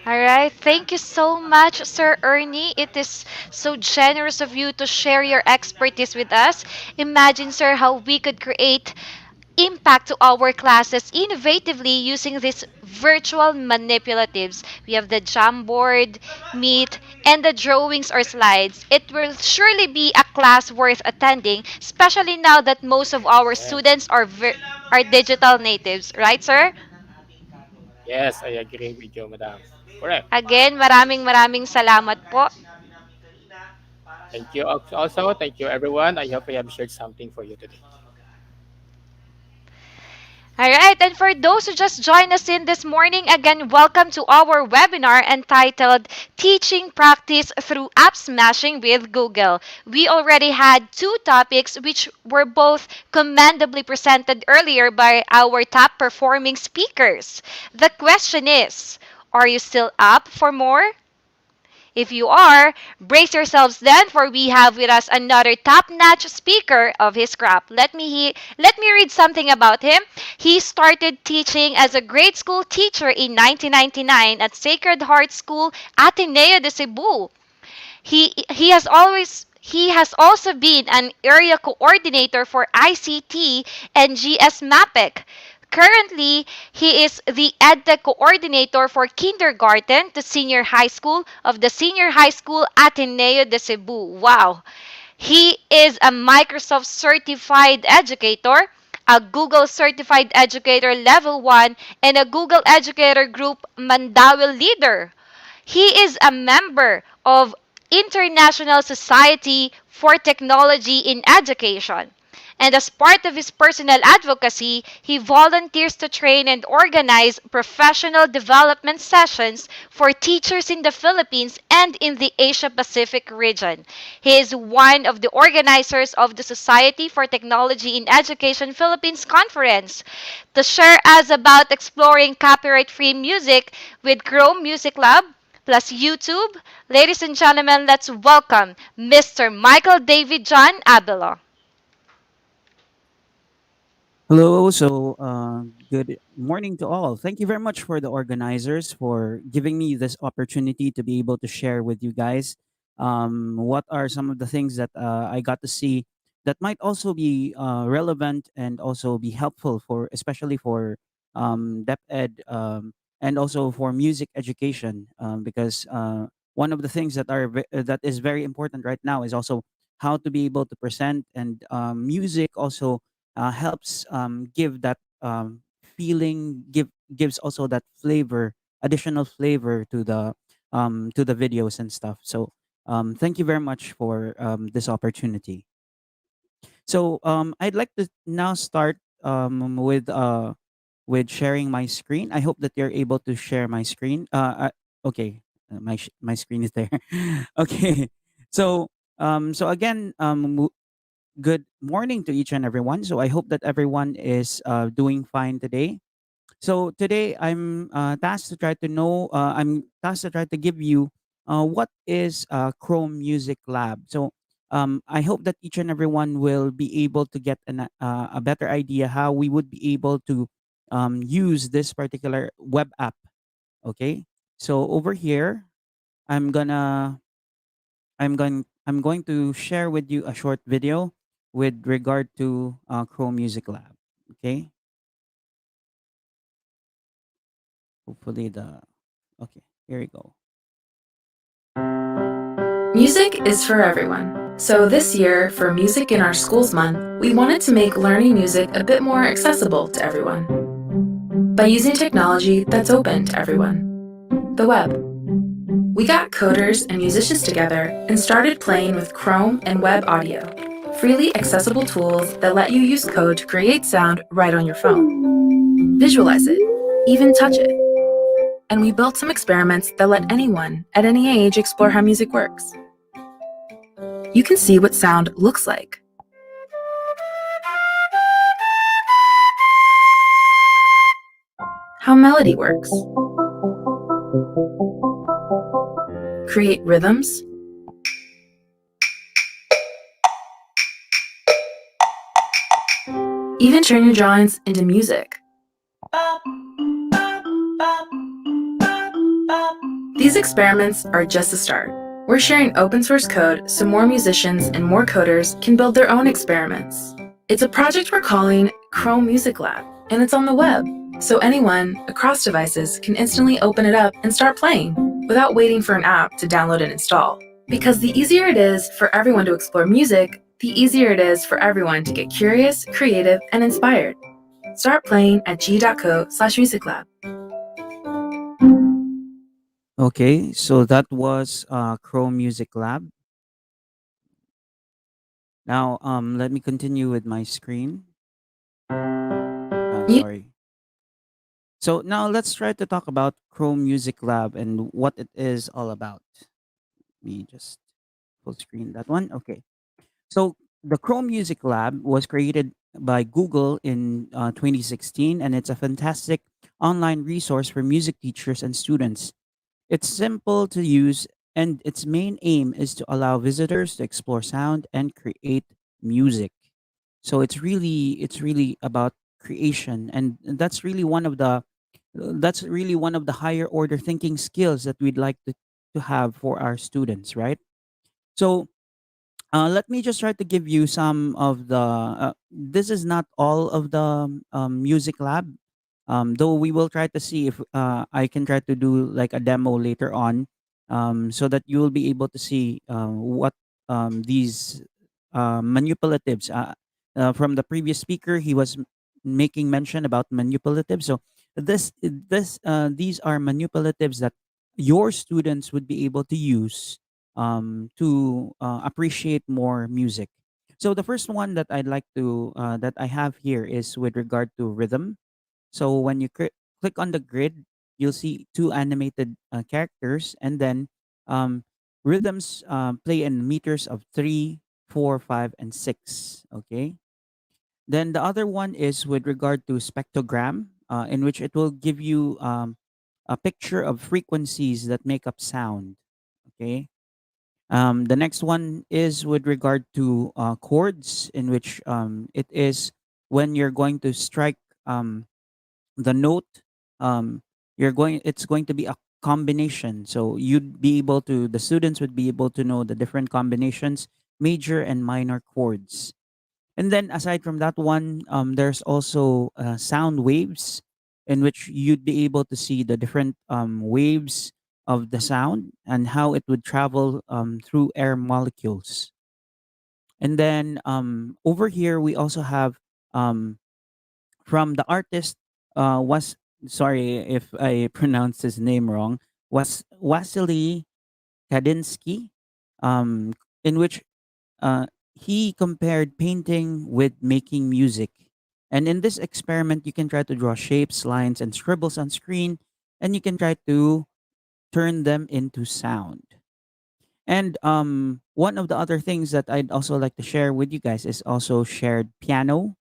All right. Thank you so much, Sir Ernie. It is so generous of you to share your expertise with us. Imagine, sir, how we could create impact to our classes innovatively using these virtual manipulatives. We have the Jamboard, Meet, and the drawings or slides. It will surely be a class worth attending, especially now that most of our Yes, students are digital natives, right, sir? yes, I agree with you, madam. Correct. Again, maraming maraming salamat po. Thank you also. Thank you, everyone. I hope I have shared something for you today. All right, and for those who just joined us in this morning, again, welcome to our webinar entitled Teaching Practice Through App Smashing with Google. We already had two topics which were both commendably presented earlier by our top performing speakers. The question is, are you still up for more? If you are, brace yourselves then, for we have with us another top-notch speaker of his craft. Let me read something about him. He started teaching as a grade school teacher in 1999 at Sacred Heart School, Ateneo de Cebu. He has also been an area coordinator for ICT and GS MAPEC. Currently, he is the EdTech coordinator for kindergarten to senior high school of the Senior High School Ateneo de Cebu. Wow. He is a Microsoft certified educator, a Google certified educator level 1, and a Google Educator Group Mandawil leader. He is a member of International Society for Technology in Education. And as part of his personal advocacy, he volunteers to train and organize professional development sessions for teachers in the Philippines and in the Asia Pacific region. He is one of the organizers of the Society for Technology in Education Philippines Conference. To share us about exploring copyright free music with Chrome Music Lab, plus YouTube. Ladies and gentlemen, let's welcome Mr. Michael David John Abelo. Hello. Good morning to all. Thank you very much for the organizers for giving me this opportunity to be able to share with you guys what are some of the things that I got to see that might also be relevant and also be helpful for, especially for depth ed, and also for music education, because one of the things that is very important right now is also how to be able to present, and music also helps give that feeling, gives also that flavor, additional flavor to the videos and stuff. So thank you very much for this opportunity. So I'd like to now start with sharing my screen. I hope that you're able to share my screen. Okay, my screen is there. Okay, so so again, good morning to each and everyone. So I hope that everyone is doing fine today. So today I'm tasked to try to know. I'm tasked to try to give you what is Chrome Music Lab. So I hope that each and everyone will be able to get a better idea how we would be able to use this particular web app. Okay. So over here, I'm gonna I'm going to share with you a short video with regard to Chrome Music Lab. Okay. Hopefully the okay. Here we go. Music is for everyone. So this year, for Music in Our Schools Month, we wanted to make learning music a bit more accessible to everyone by using technology that's open to everyone, the web. We got coders and musicians together and started playing with Chrome and web audio, freely accessible tools that let you use code to create sound right on your phone. Visualize it, even touch it. And we built some experiments that let anyone at any age explore how music works. You can see what sound looks like. How melody works. Create rhythms. Even turn your drawings into music. These experiments are just a start. We're sharing open source code so more musicians and more coders can build their own experiments. It's a project we're calling Chrome Music Lab, and it's on the web, so anyone across devices can instantly open it up and start playing without waiting for an app to download and install. Because the easier it is for everyone to explore music, the easier it is for everyone to get curious, creative, and inspired. Start playing at g.co/musiclab. Okay, so that was Chrome Music Lab. Now, let me continue with my screen. Sorry. So now let's try to talk about Chrome Music Lab and what it is all about. Let me just full screen that one. Okay. So the Chrome Music Lab was created by Google in 2016, and it's a fantastic online resource for music teachers and students. It's simple to use, and its main aim is to allow visitors to explore sound and create music. So it's really about creation, and that's really one of the higher order thinking skills that we'd like to have for our students, right? So let me just try to give you some of the. This is not all of the music lab, though we will try to see if I can try to do like a demo later on, so that you will be able to see what these manipulatives. From the previous speaker, he was making mention about manipulatives. So these are manipulatives that your students would be able to use to appreciate more music. So the first one that I'd like to that I have here is with regard to rhythm. So when you click on the grid, you'll see two animated characters, and then um, rhythms play in meters of 3, 4, 5, and 6. Okay. Then the other one is with regard to spectrogram, in which it will give you a picture of frequencies that make up sound. Okay. The next one is with regard to chords, in which it is when you're going to strike the note. It's going to be a combination. So the students would be able to know the different combinations, major and minor chords. And then aside from that one, there's also sound waves. in which you'd be able to see the different waves of the sound and how it would travel through air molecules. And then over here we also have um, from the artist was sorry if I pronounced his name wrong, was Wasily Kandinsky, um, in which uh, he compared painting with making music. And in this experiment, you can try to draw shapes, lines, and scribbles on screen, and you can try to turn them into sound. And one of the other things that I'd also like to share with you guys is also shared piano,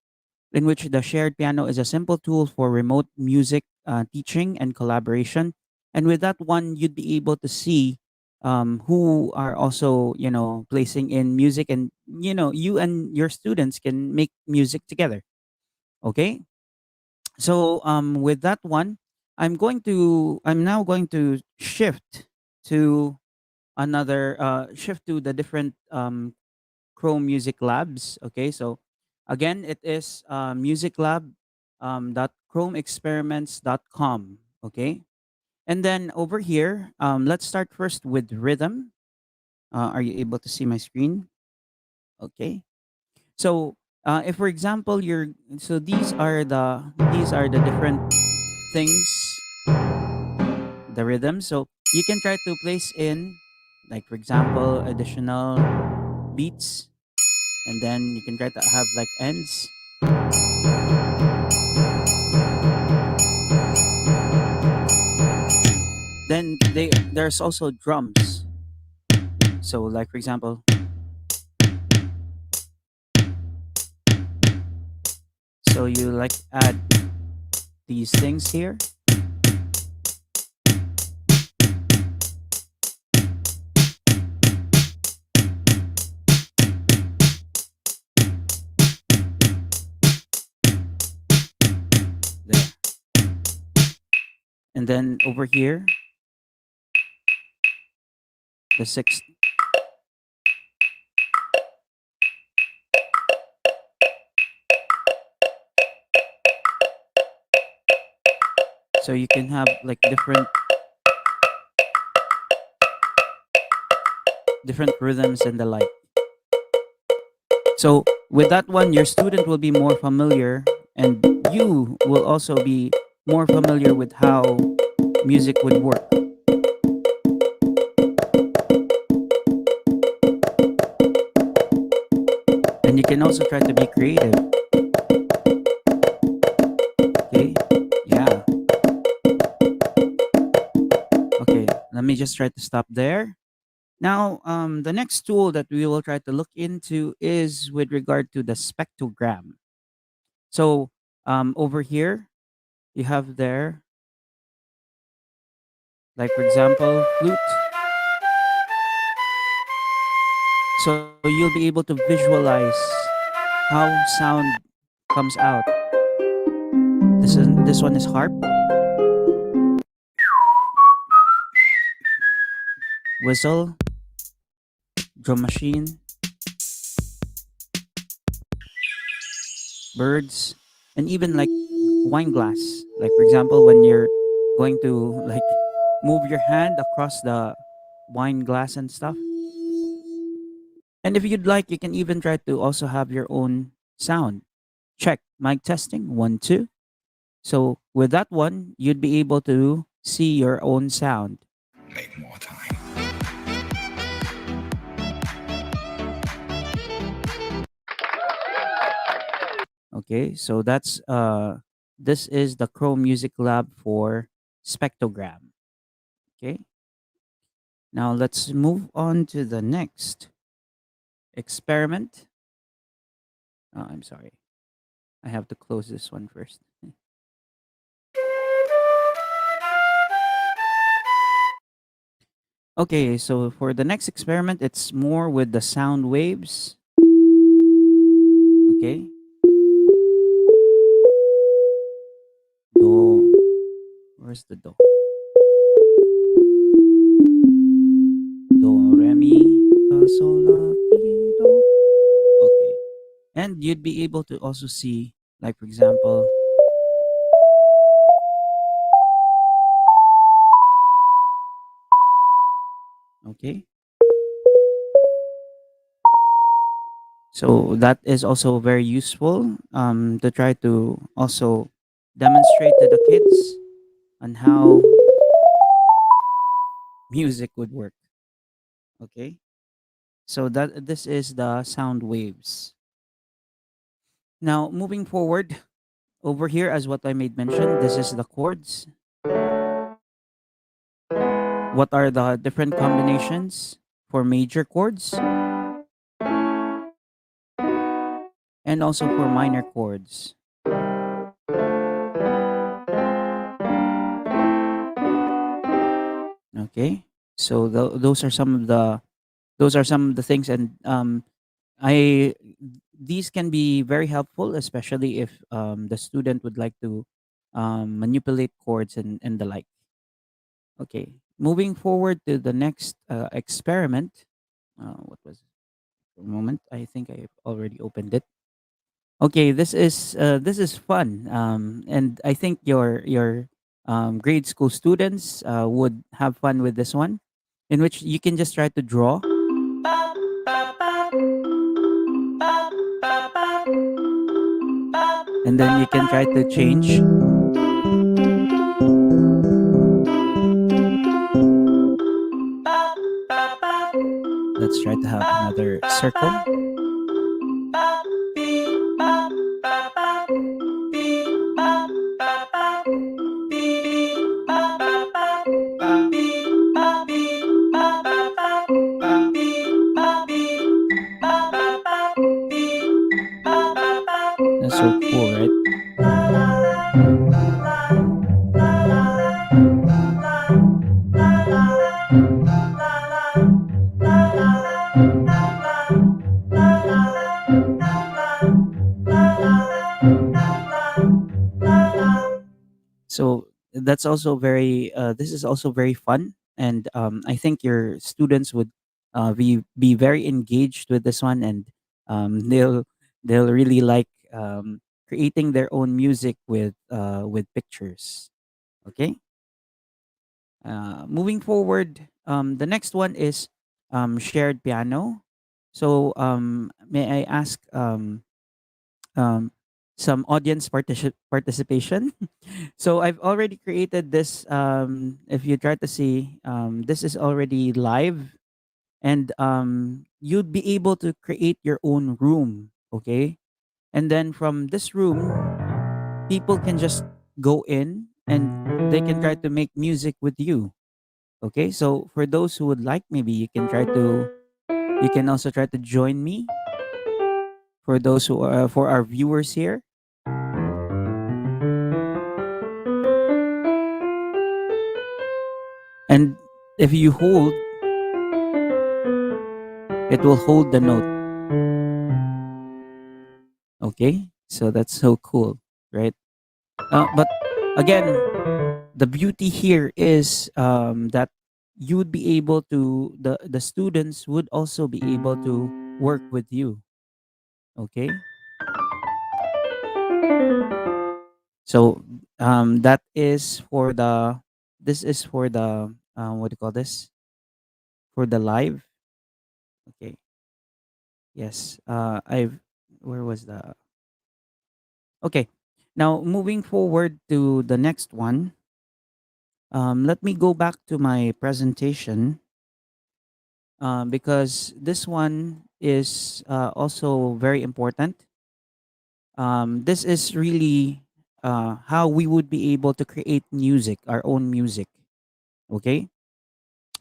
in which the shared piano is a simple tool for remote music teaching and collaboration. And with that one, you'd be able to see who are also, placing in music, and you and your students can make music together. Okay, so with that one, I'm now going to to shift to the different Chrome Music Labs. Okay, so again, it is Music Lab dot chromeexperiments.com. Okay, and then over here, let's start first with rhythm. Are you able to see my screen? Okay, so if for example these are the different things, the rhythm. So you can try to place in, like for example, additional beats, and then you can try to have like ends. Then there's also drums. So like for example, so you like add these things here. There. And then over here, the sixth. So you can have like different rhythms and the like. So with that one, your student will be more familiar, and you will also be more familiar with how music would work. And you can also try to be creative. Okay. Yeah. Okay. Let me just try to stop there. Now, the next tool that we will try to look into is with regard to the spectrogram. So, over here, you have there, like for example, flute. So you'll be able to visualize how sound comes out. This one is harp, whistle, drum machine, birds, and even like wine glass. Like for example, when you're going to like move your hand across the wine glass and stuff. And if you'd like, you can even try to also have your own sound. Check mic testing 1 2. So with that one, you'd be able to see your own sound. Make more time. Okay, so this is the Chrome Music Lab for spectrogram. Okay, now let's move on to the next experiment. Oh, I'm sorry, I have to close this one first. Okay, so for the next experiment, it's more with the sound waves. Okay, do. Where's the do? Do, re, mi, fa, sol, la, ti, do. Okay. And you'd be able to also see, like, for example, Okay. So that is also very useful to try to also demonstrate to the kids on how music would work. Okay. So that this is the sound waves. Now moving forward over here, as what I made mention, this is the chords. What are the different combinations for major chords and also for minor chords? Okay. So those are some of the things, and I these can be very helpful, especially if the student would like to manipulate chords and the like. Okay, moving forward to the next experiment. What was it? For a moment? I think I already opened it. Okay, this is fun, and I think your grade school students would have fun with this one, in which you can just try to draw, and then you can try to change. Let's try to have another circle. That's so cool, right? So that's also very this is also very fun, and I think your students would be very engaged with this one, and they'll really like creating their own music with pictures. Okay. Moving forward, the next one is shared piano. So may I ask um, some audience participation? So I've already created this. If you try to see, this is already live, and you'd be able to create your own room. Okay, and then from this room, people can just go in and they can try to make music with you. Okay, so for those who would like, maybe you can also try to join me. For those who are for our viewers here, and if you hold, it will hold the note. Okay, so that's so cool, right? But again, the beauty here is that you would be able to the students would also be able to work with you. Okay, so that is for the this is for the what do you call this, for the live. Okay, yes, I've where was the okay. Now moving forward to the next one, let me go back to my presentation because this one is also very important. This is really how we would be able to create music, our own music. Okay,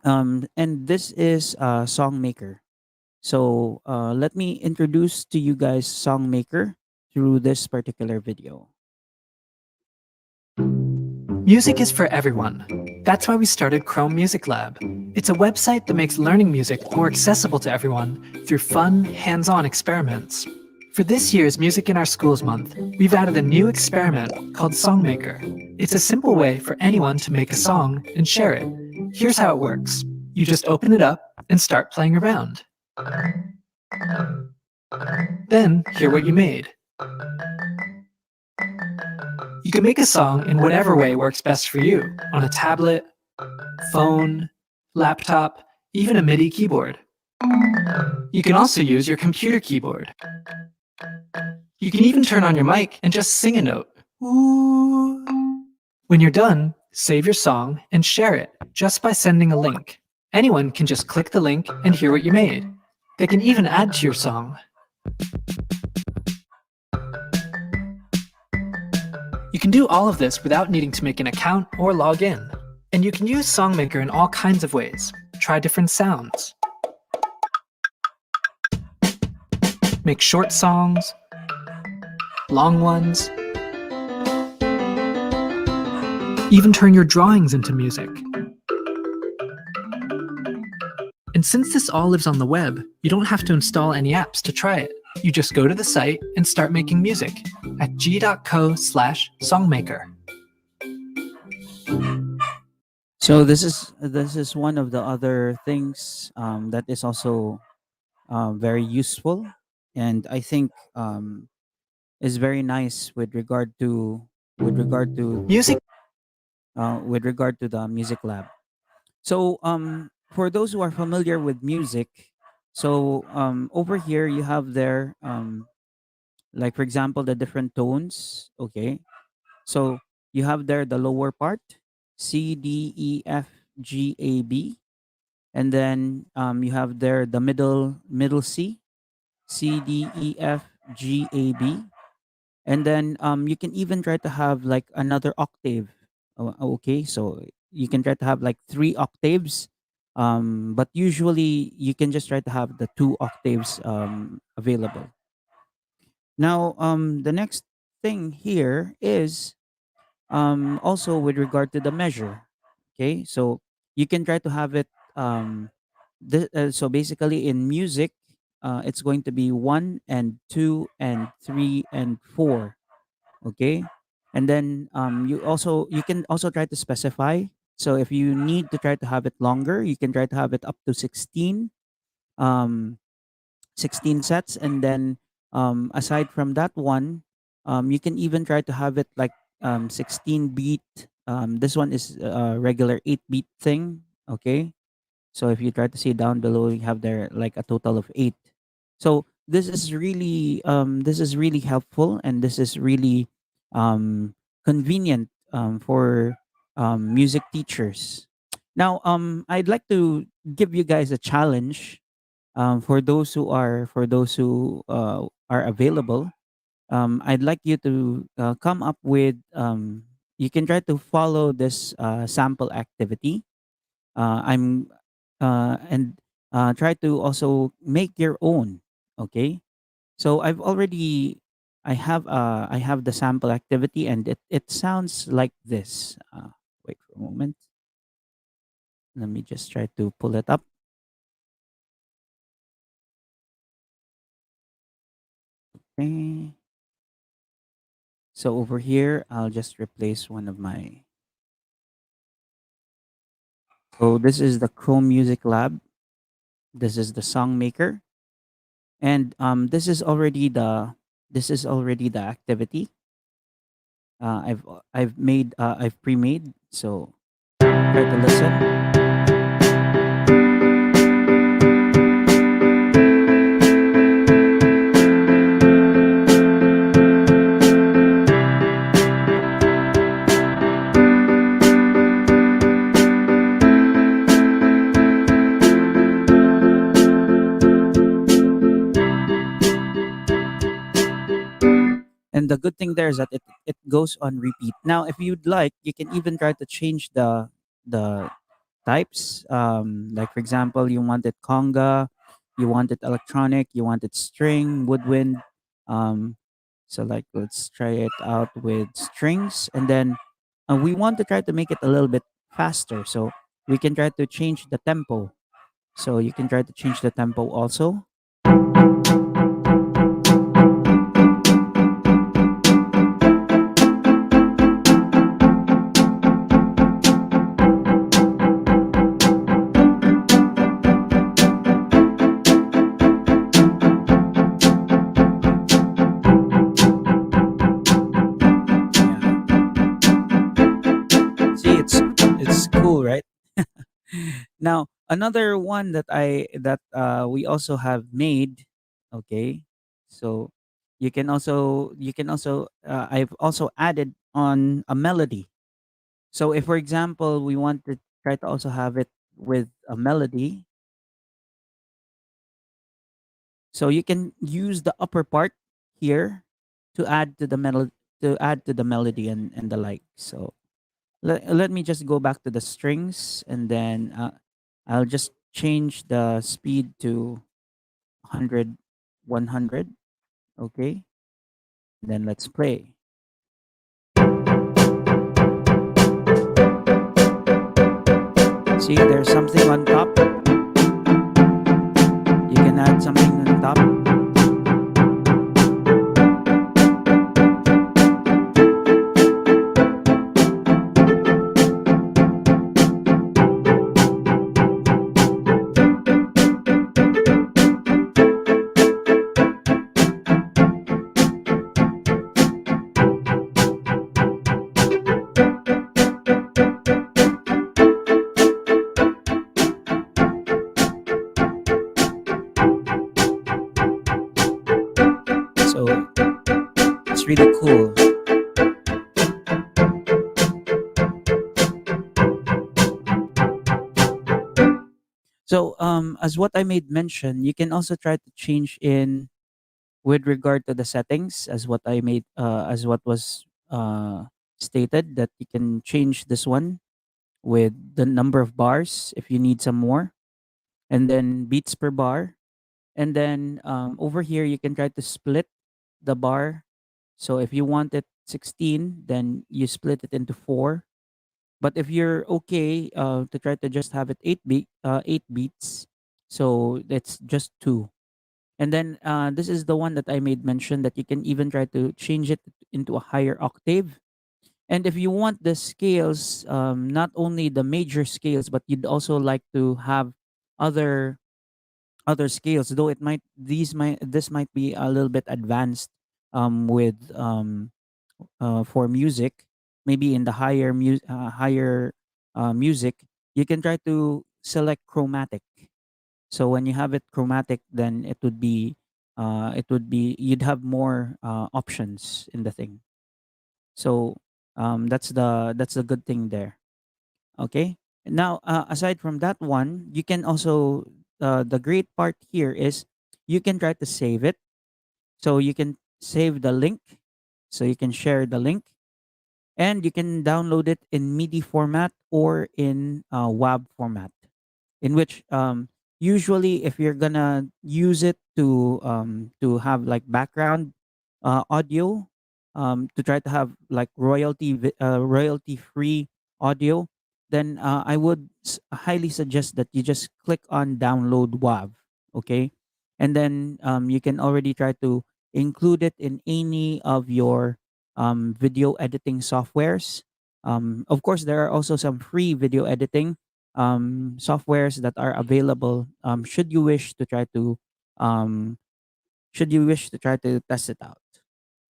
and this is Songmaker. So let me introduce to you guys Songmaker through this particular video. Music is for everyone. That's why we started Chrome Music Lab. It's a website that makes learning music more accessible to everyone through fun, hands-on experiments. For this year's Music in Our Schools month, we've added a new experiment called Songmaker. It's a simple way for anyone to make a song and share it. Here's how it works. You just open it up and start playing around. Then hear what you made. You can make a song in whatever way works best for you, on a tablet, phone, laptop, even a MIDI keyboard. You can also use your computer keyboard. You can even turn on your mic and just sing a note. Ooh. When you're done, save your song and share it just by sending a link. Anyone can just click the link and hear what you made. They can even add to your song. You can do all of this without needing to make an account or log in. And you can use SongMaker in all kinds of ways. Try different sounds. Make short songs, long ones, even turn your drawings into music. And since this all lives on the web, you don't have to install any apps to try it. You just go to the site and start making music at g.co/songmaker. So this is one of the other things that is also very useful, and I think is very nice Music. with regard to the music lab. So for those who are familiar with music, so over here you have there like for example the different tones. Okay, so you have there the lower part, C, D, E, F, G, A, B, and then you have there the middle C, C, D, E, F, G, A, B, and then you can even try to have like another octave. Okay, so you can try to have like three octaves, but usually you can just try to have the two octaves available. Now the next thing here is also with regard to the measure. Okay, so you can try to have it so basically in music it's going to be 1 and 2 and 3 and 4. Okay, and then you can also try to specify. So if you need to try to have it longer, you can try to have it up to 16 um 16 sets, and then aside from that one, you can even try to have it like 16 beat. This one is a regular 8 beat thing. Okay, so if you try to see down below, you have there like a total of 8. So this is really helpful, and this is really convenient for music teachers. Now I'd like to give you guys a challenge. For those who are available, I'd like you to come up with you can try to follow this sample activity. I'm and Try to also make your own. Okay, so I have the sample activity, and it sounds like this. Wait for a moment. Let me just try to pull it up. Okay. So over here, I'll just replace one of my. So this is the Chrome Music Lab. This is the Song Maker, and this is already the activity. I've pre-made. So try to listen. And the good thing there is that it goes on repeat. Now, if you'd like, you can even try to change the types. Like for example, you want it conga, you want it electronic, you want it string, woodwind. Um, so like let's try it out with strings, and then we want to try to make it a little bit faster. So we can try to change the tempo. So you can try to change the tempo also. See, it's cool, right? Now, Another one that we also have made. Okay, so you can also I've also added on a melody. So if, for example, we want to try to also have it with a melody, so you can use the upper part here to add to the melody and the like. So let me just go back to the strings, and then I'll just change the speed to 100, 100. Okay, then let's play. See, there's something on top. You can add something on top. So it's really cool. So as what I made mention, you can also try to change in with regard to the settings, as what I made as what was stated, that you can change this one with the number of bars if you need some more, and then beats per bar. And then over here you can try to split the bar. So if you want it 16, then you split it into 4. But if you're okay to try to just have it 8 beats, so it's just 2. And then this is the one that I made mention, that you can even try to change it into a higher octave. And if you want the scales, not only the major scales, but you'd also like to have other scales, though it might these might this might be a little bit advanced with for music, maybe in the higher music, you can try to select chromatic. So when you have it chromatic, then you'd have more options in the thing. So that's the good thing there. Okay. Now, aside from that one, you can also the great part here is you can try to save it. So you can save the link. So you can share the link, and you can download it in MIDI format or in WAV format, in which usually if you're gonna use it to have like background audio, to try to have like royalty free audio, then I would highly suggest that you just click on download WAV. Okay, and then you can already try to include it in any of your video editing softwares. Of course, there are also some free video editing softwares that are available, um, should you wish to try to test it out.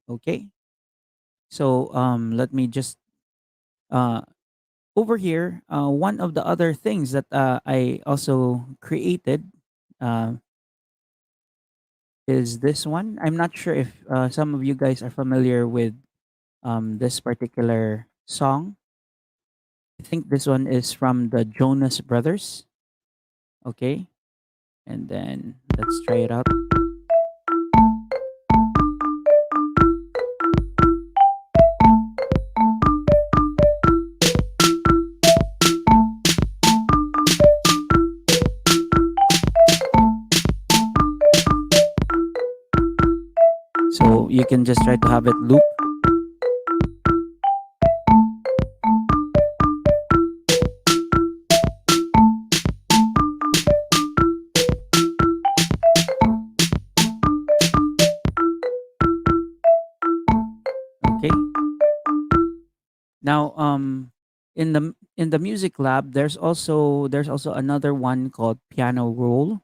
Okay, so let me just uh, over here, one of the other things that I also created uh, is this one. I'm not sure if some of you guys are familiar with this particular song. I think this one is from the Jonas Brothers. Okay, and then let's try it out. So you can just try to have it loop. Okay. Now, in the music lab, there's also another one called piano roll.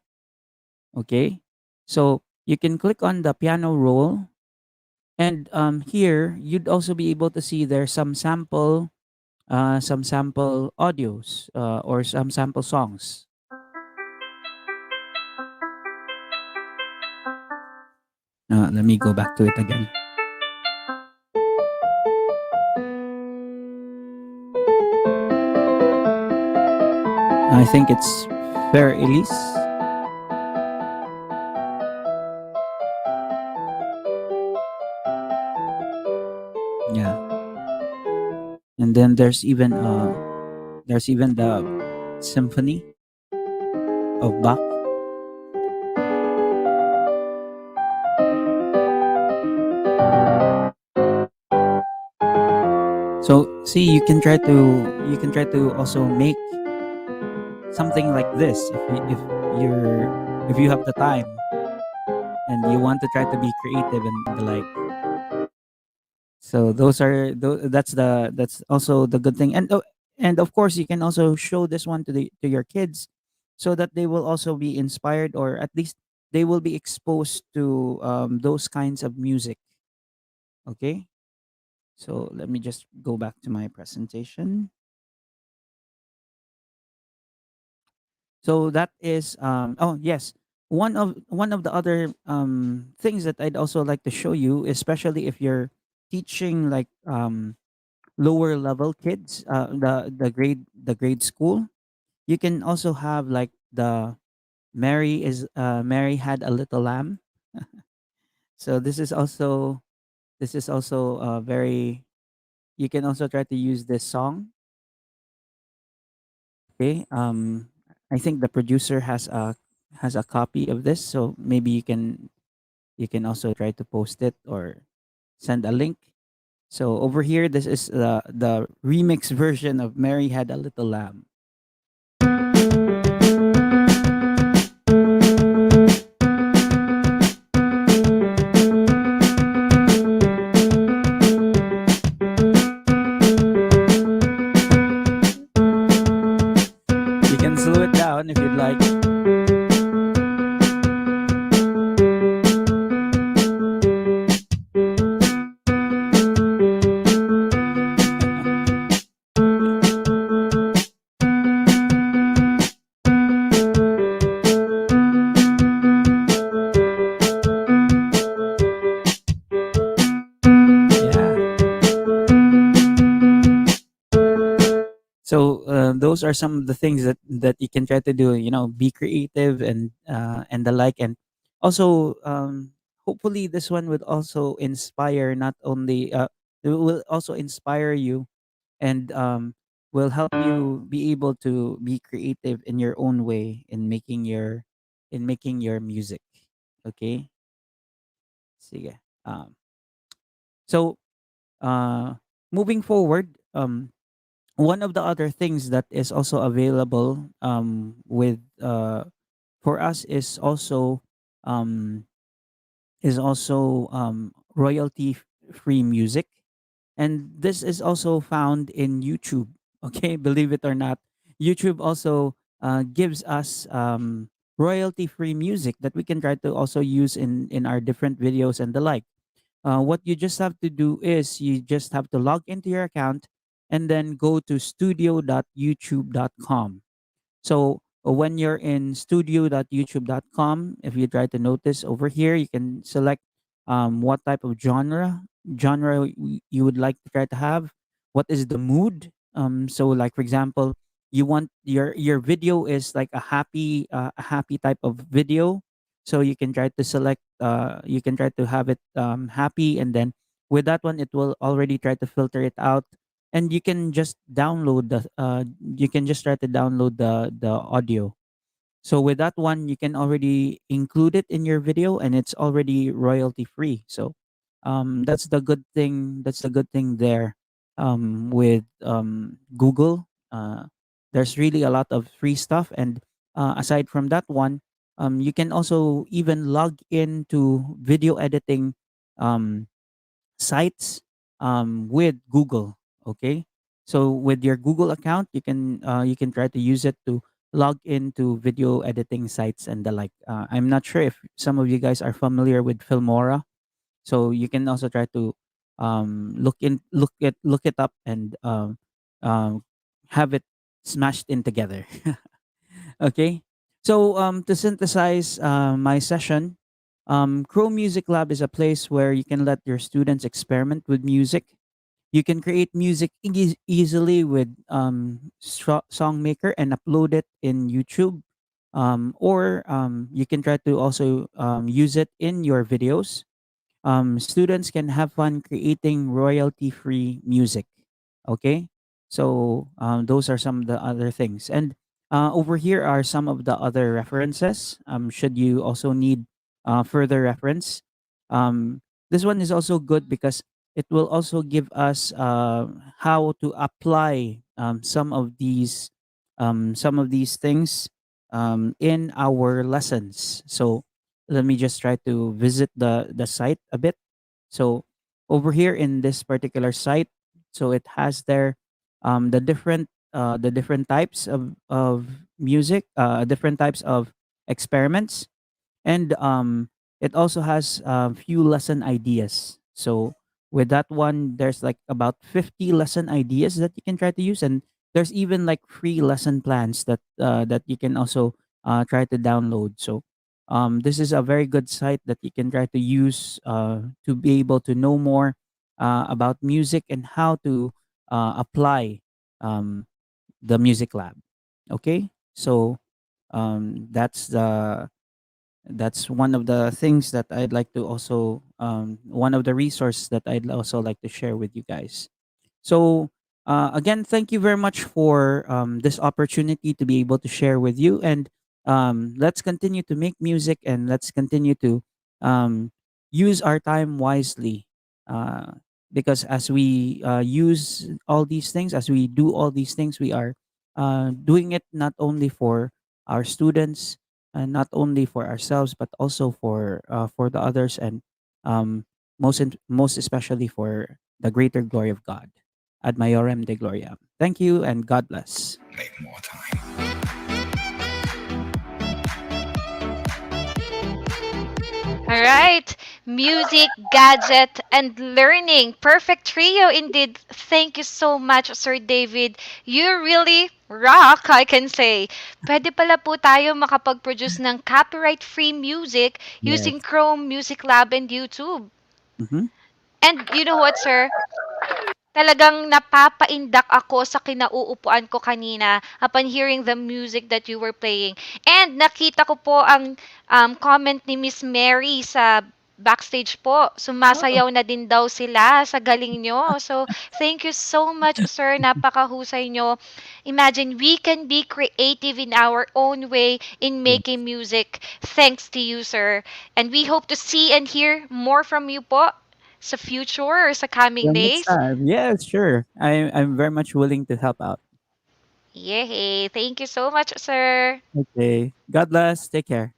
Okay, so you can click on the piano roll, and here you'd also be able to see there's some sample audios or some sample songs. Let me go back to it again. I think it's Fair Elise. Yeah, and then there's even the Symphony of Bach. So see, you can try to also make something like this if you have the time and you want to try to be creative and the like. So that's also the good thing, and of course you can also show this one to your kids, so that they will also be inspired, or at least they will be exposed to those kinds of music. Okay, so let me just go back to my presentation. So that is oh yes, one of the other things that I'd also like to show you, especially if you're teaching like lower level kids, the grade school. You can also have like the Mary had a little lamb. So this is also very, you can also try to use this song. Okay, I think the producer has a copy of this, so maybe you can also try to post it or send a link. So over here, this is the remix version of Mary Had a Little Lamb. You can slow it down if you'd like. Yeah. So those are some of the things that you can try to do. You know, be creative and the like, and also hopefully this one would also inspire, not only it will also inspire you, and will help you be able to be creative in your own way in making your music. Okay, sige. So uh moving forward, one of the other things that is also available with for us um is also royalty free music, and this is also found in YouTube. Okay, believe it or not, YouTube also gives us royalty free music that we can try to also use in our different videos and the like. What you just have to do is you just have to log into your account and then go to studio.youtube.com. So when you're in studio.youtube.com, if you try to notice over here, you can select what type of genre you would like to try to have. What is the mood? So like for example, you want your video is like a happy type of video. So you can try to select. You can try to have it happy, and then with that one, it will already try to filter it out, and you can just try to download the audio. So with that one, you can already include it in your video, and it's already royalty free. So that's the good thing. That's the good thing there. With Google, there's really a lot of free stuff, and aside from that one, you can also even log into video editing um, sites with Google. Okay, so with your Google account, you can try to use it to log into video editing sites and the like. I'm not sure if some of you guys are familiar with Filmora, so you can also try to look it up and um, have it smashed in together. Okay, so to synthesize my session, Chrome Music Lab is a place where you can let your students experiment with music. You can create music easily with Songmaker and upload it in YouTube. Or you can try to also use it in your videos. Students can have fun creating royalty free music. Okay. So those are some of the other things. And over here are some of the other references. Should you also need further reference. This one is also good because it will also give us how to apply some of these things in our lessons. So let me just try to visit the site a bit. So over here in this particular site, so it has there the different types of music, different types of experiments, and it also has a few lesson ideas. So with that one, there's like about 50 lesson ideas that you can try to use, and there's even like free lesson plans that you can also try to download. So this is a very good site that you can try to use to be able to know more about music and how to apply um, the music lab. Okay, so that's one of the things that I'd like to also one of the resources that I'd also like to share with you guys. So again, thank you very much for this opportunity to be able to share with you, and let's continue to make music and let's continue to um, use our time wisely. Uh, because as we use all these things, as we do all these things, we are doing it not only for our students, and not only for ourselves, but also for the others, and most especially for the greater glory of God. Ad Maiorem de Gloria. Thank you and God bless. Make more time. All right. Music, gadget, and learning. Perfect trio indeed. Thank you so much, Sir David. You really rock, I can say. Pwede pala po tayo makapag-produce ng copyright-free music using Yes. Chrome Music Lab and YouTube. Mm-hmm. And you know what, sir? Talagang napapaindak ako sa kinauupuan ko kanina upon hearing the music that you were playing. And nakita ko po ang comment ni Miss Mary sa backstage po. Sumasayaw na din daw sila sa galing nyo. So, thank you so much, sir. Napakahusay nyo. Imagine, we can be creative in our own way in Yes. making music. Thanks to you, sir. And we hope to see and hear more from you po sa future or sa coming Till next days. time. Yes, sure. I'm very much willing to help out. Yay! Thank you so much, sir. Okay. God bless. Take care.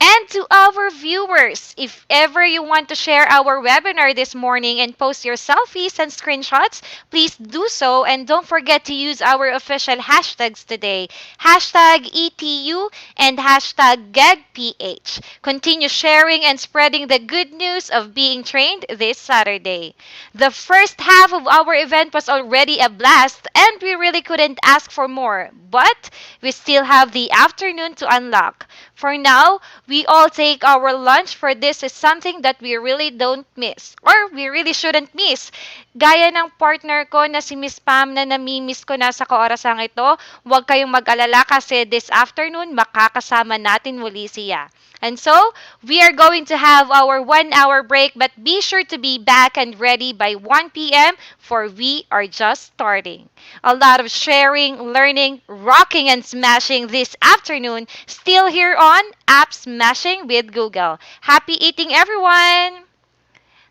And to our viewers, if ever you want to share our webinar this morning and post your selfies and screenshots, please do so. And don't forget to use our official hashtags today. Hashtag ETU and hashtag GagPH. Continue sharing and spreading the good news of being trained this Saturday. The first half of our event was already a blast and we really couldn't ask for more. But we still have the afternoon to unlock. For now, we all take our lunch for this is something that we really don't miss or we really shouldn't miss. Gaya ng partner ko na si Miss Pam na namimiss ko na sa kaorasang ito, huwag kayong mag-alala kasi this afternoon makakasama natin muli siya. And so, we are going to have our 1 hour break, but be sure to be back and ready by 1 p.m. for we are just starting. A lot of sharing, learning, rocking, and smashing this afternoon, still here on App Smashing with Google. Happy eating, everyone!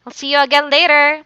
I'll see you again later.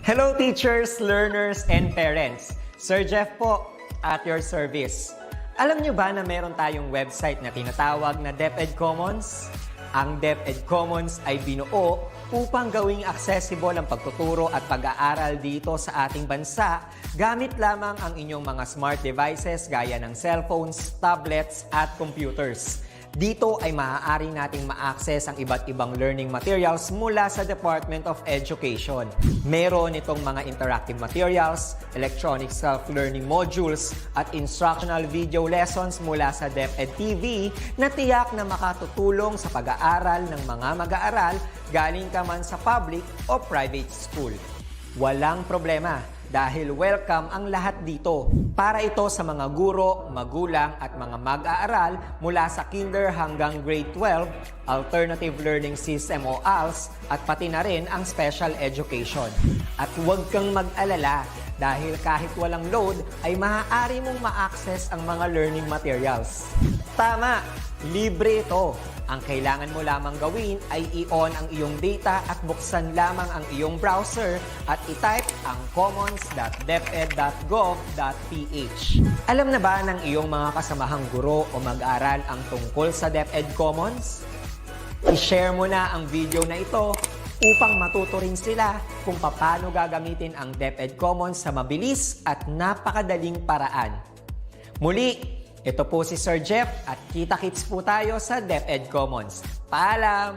Hello teachers, learners, and parents. Sir Jeff po, at your service. Alam nyo ba na meron tayong website na tinatawag na DepEd Commons? Ang DepEd Commons ay binuo upang gawing accessible ang pagtuturo at pag-aaral dito sa ating bansa gamit lamang ang inyong mga smart devices gaya ng cellphones, tablets, at computers. Dito ay maaari nating ma-access ang iba't ibang learning materials mula sa Department of Education. Meron itong mga interactive materials, electronic self-learning modules, at instructional video lessons mula sa DepEd TV na tiyak na makatutulong sa pag-aaral ng mga mag-aaral galing ka man sa public o private school. Walang problema dahil welcome ang lahat dito. Para ito sa mga guro, magulang at mga mag-aaral mula sa kinder hanggang grade 12, alternative learning system o ALS, at pati na rin ang special education. At huwag kang mag-alala dahil kahit walang load ay maaari mong ma-access ang mga learning materials. Tama! Libre ito. Ang kailangan mo lamang gawin ay i-on ang iyong data at buksan lamang ang iyong browser at i-type ang commons.deped.gov.ph. Alam na ba ng iyong mga kasamahang guro o mag-aral ang tungkol sa DepEd Commons? I-share mo na ang video na ito upang matuto rin sila kung paano gagamitin ang DepEd Commons sa mabilis at napakadaling paraan. Muli, ito po si Sir Jeff at kita-kits po tayo sa DepEd Commons. Paalam!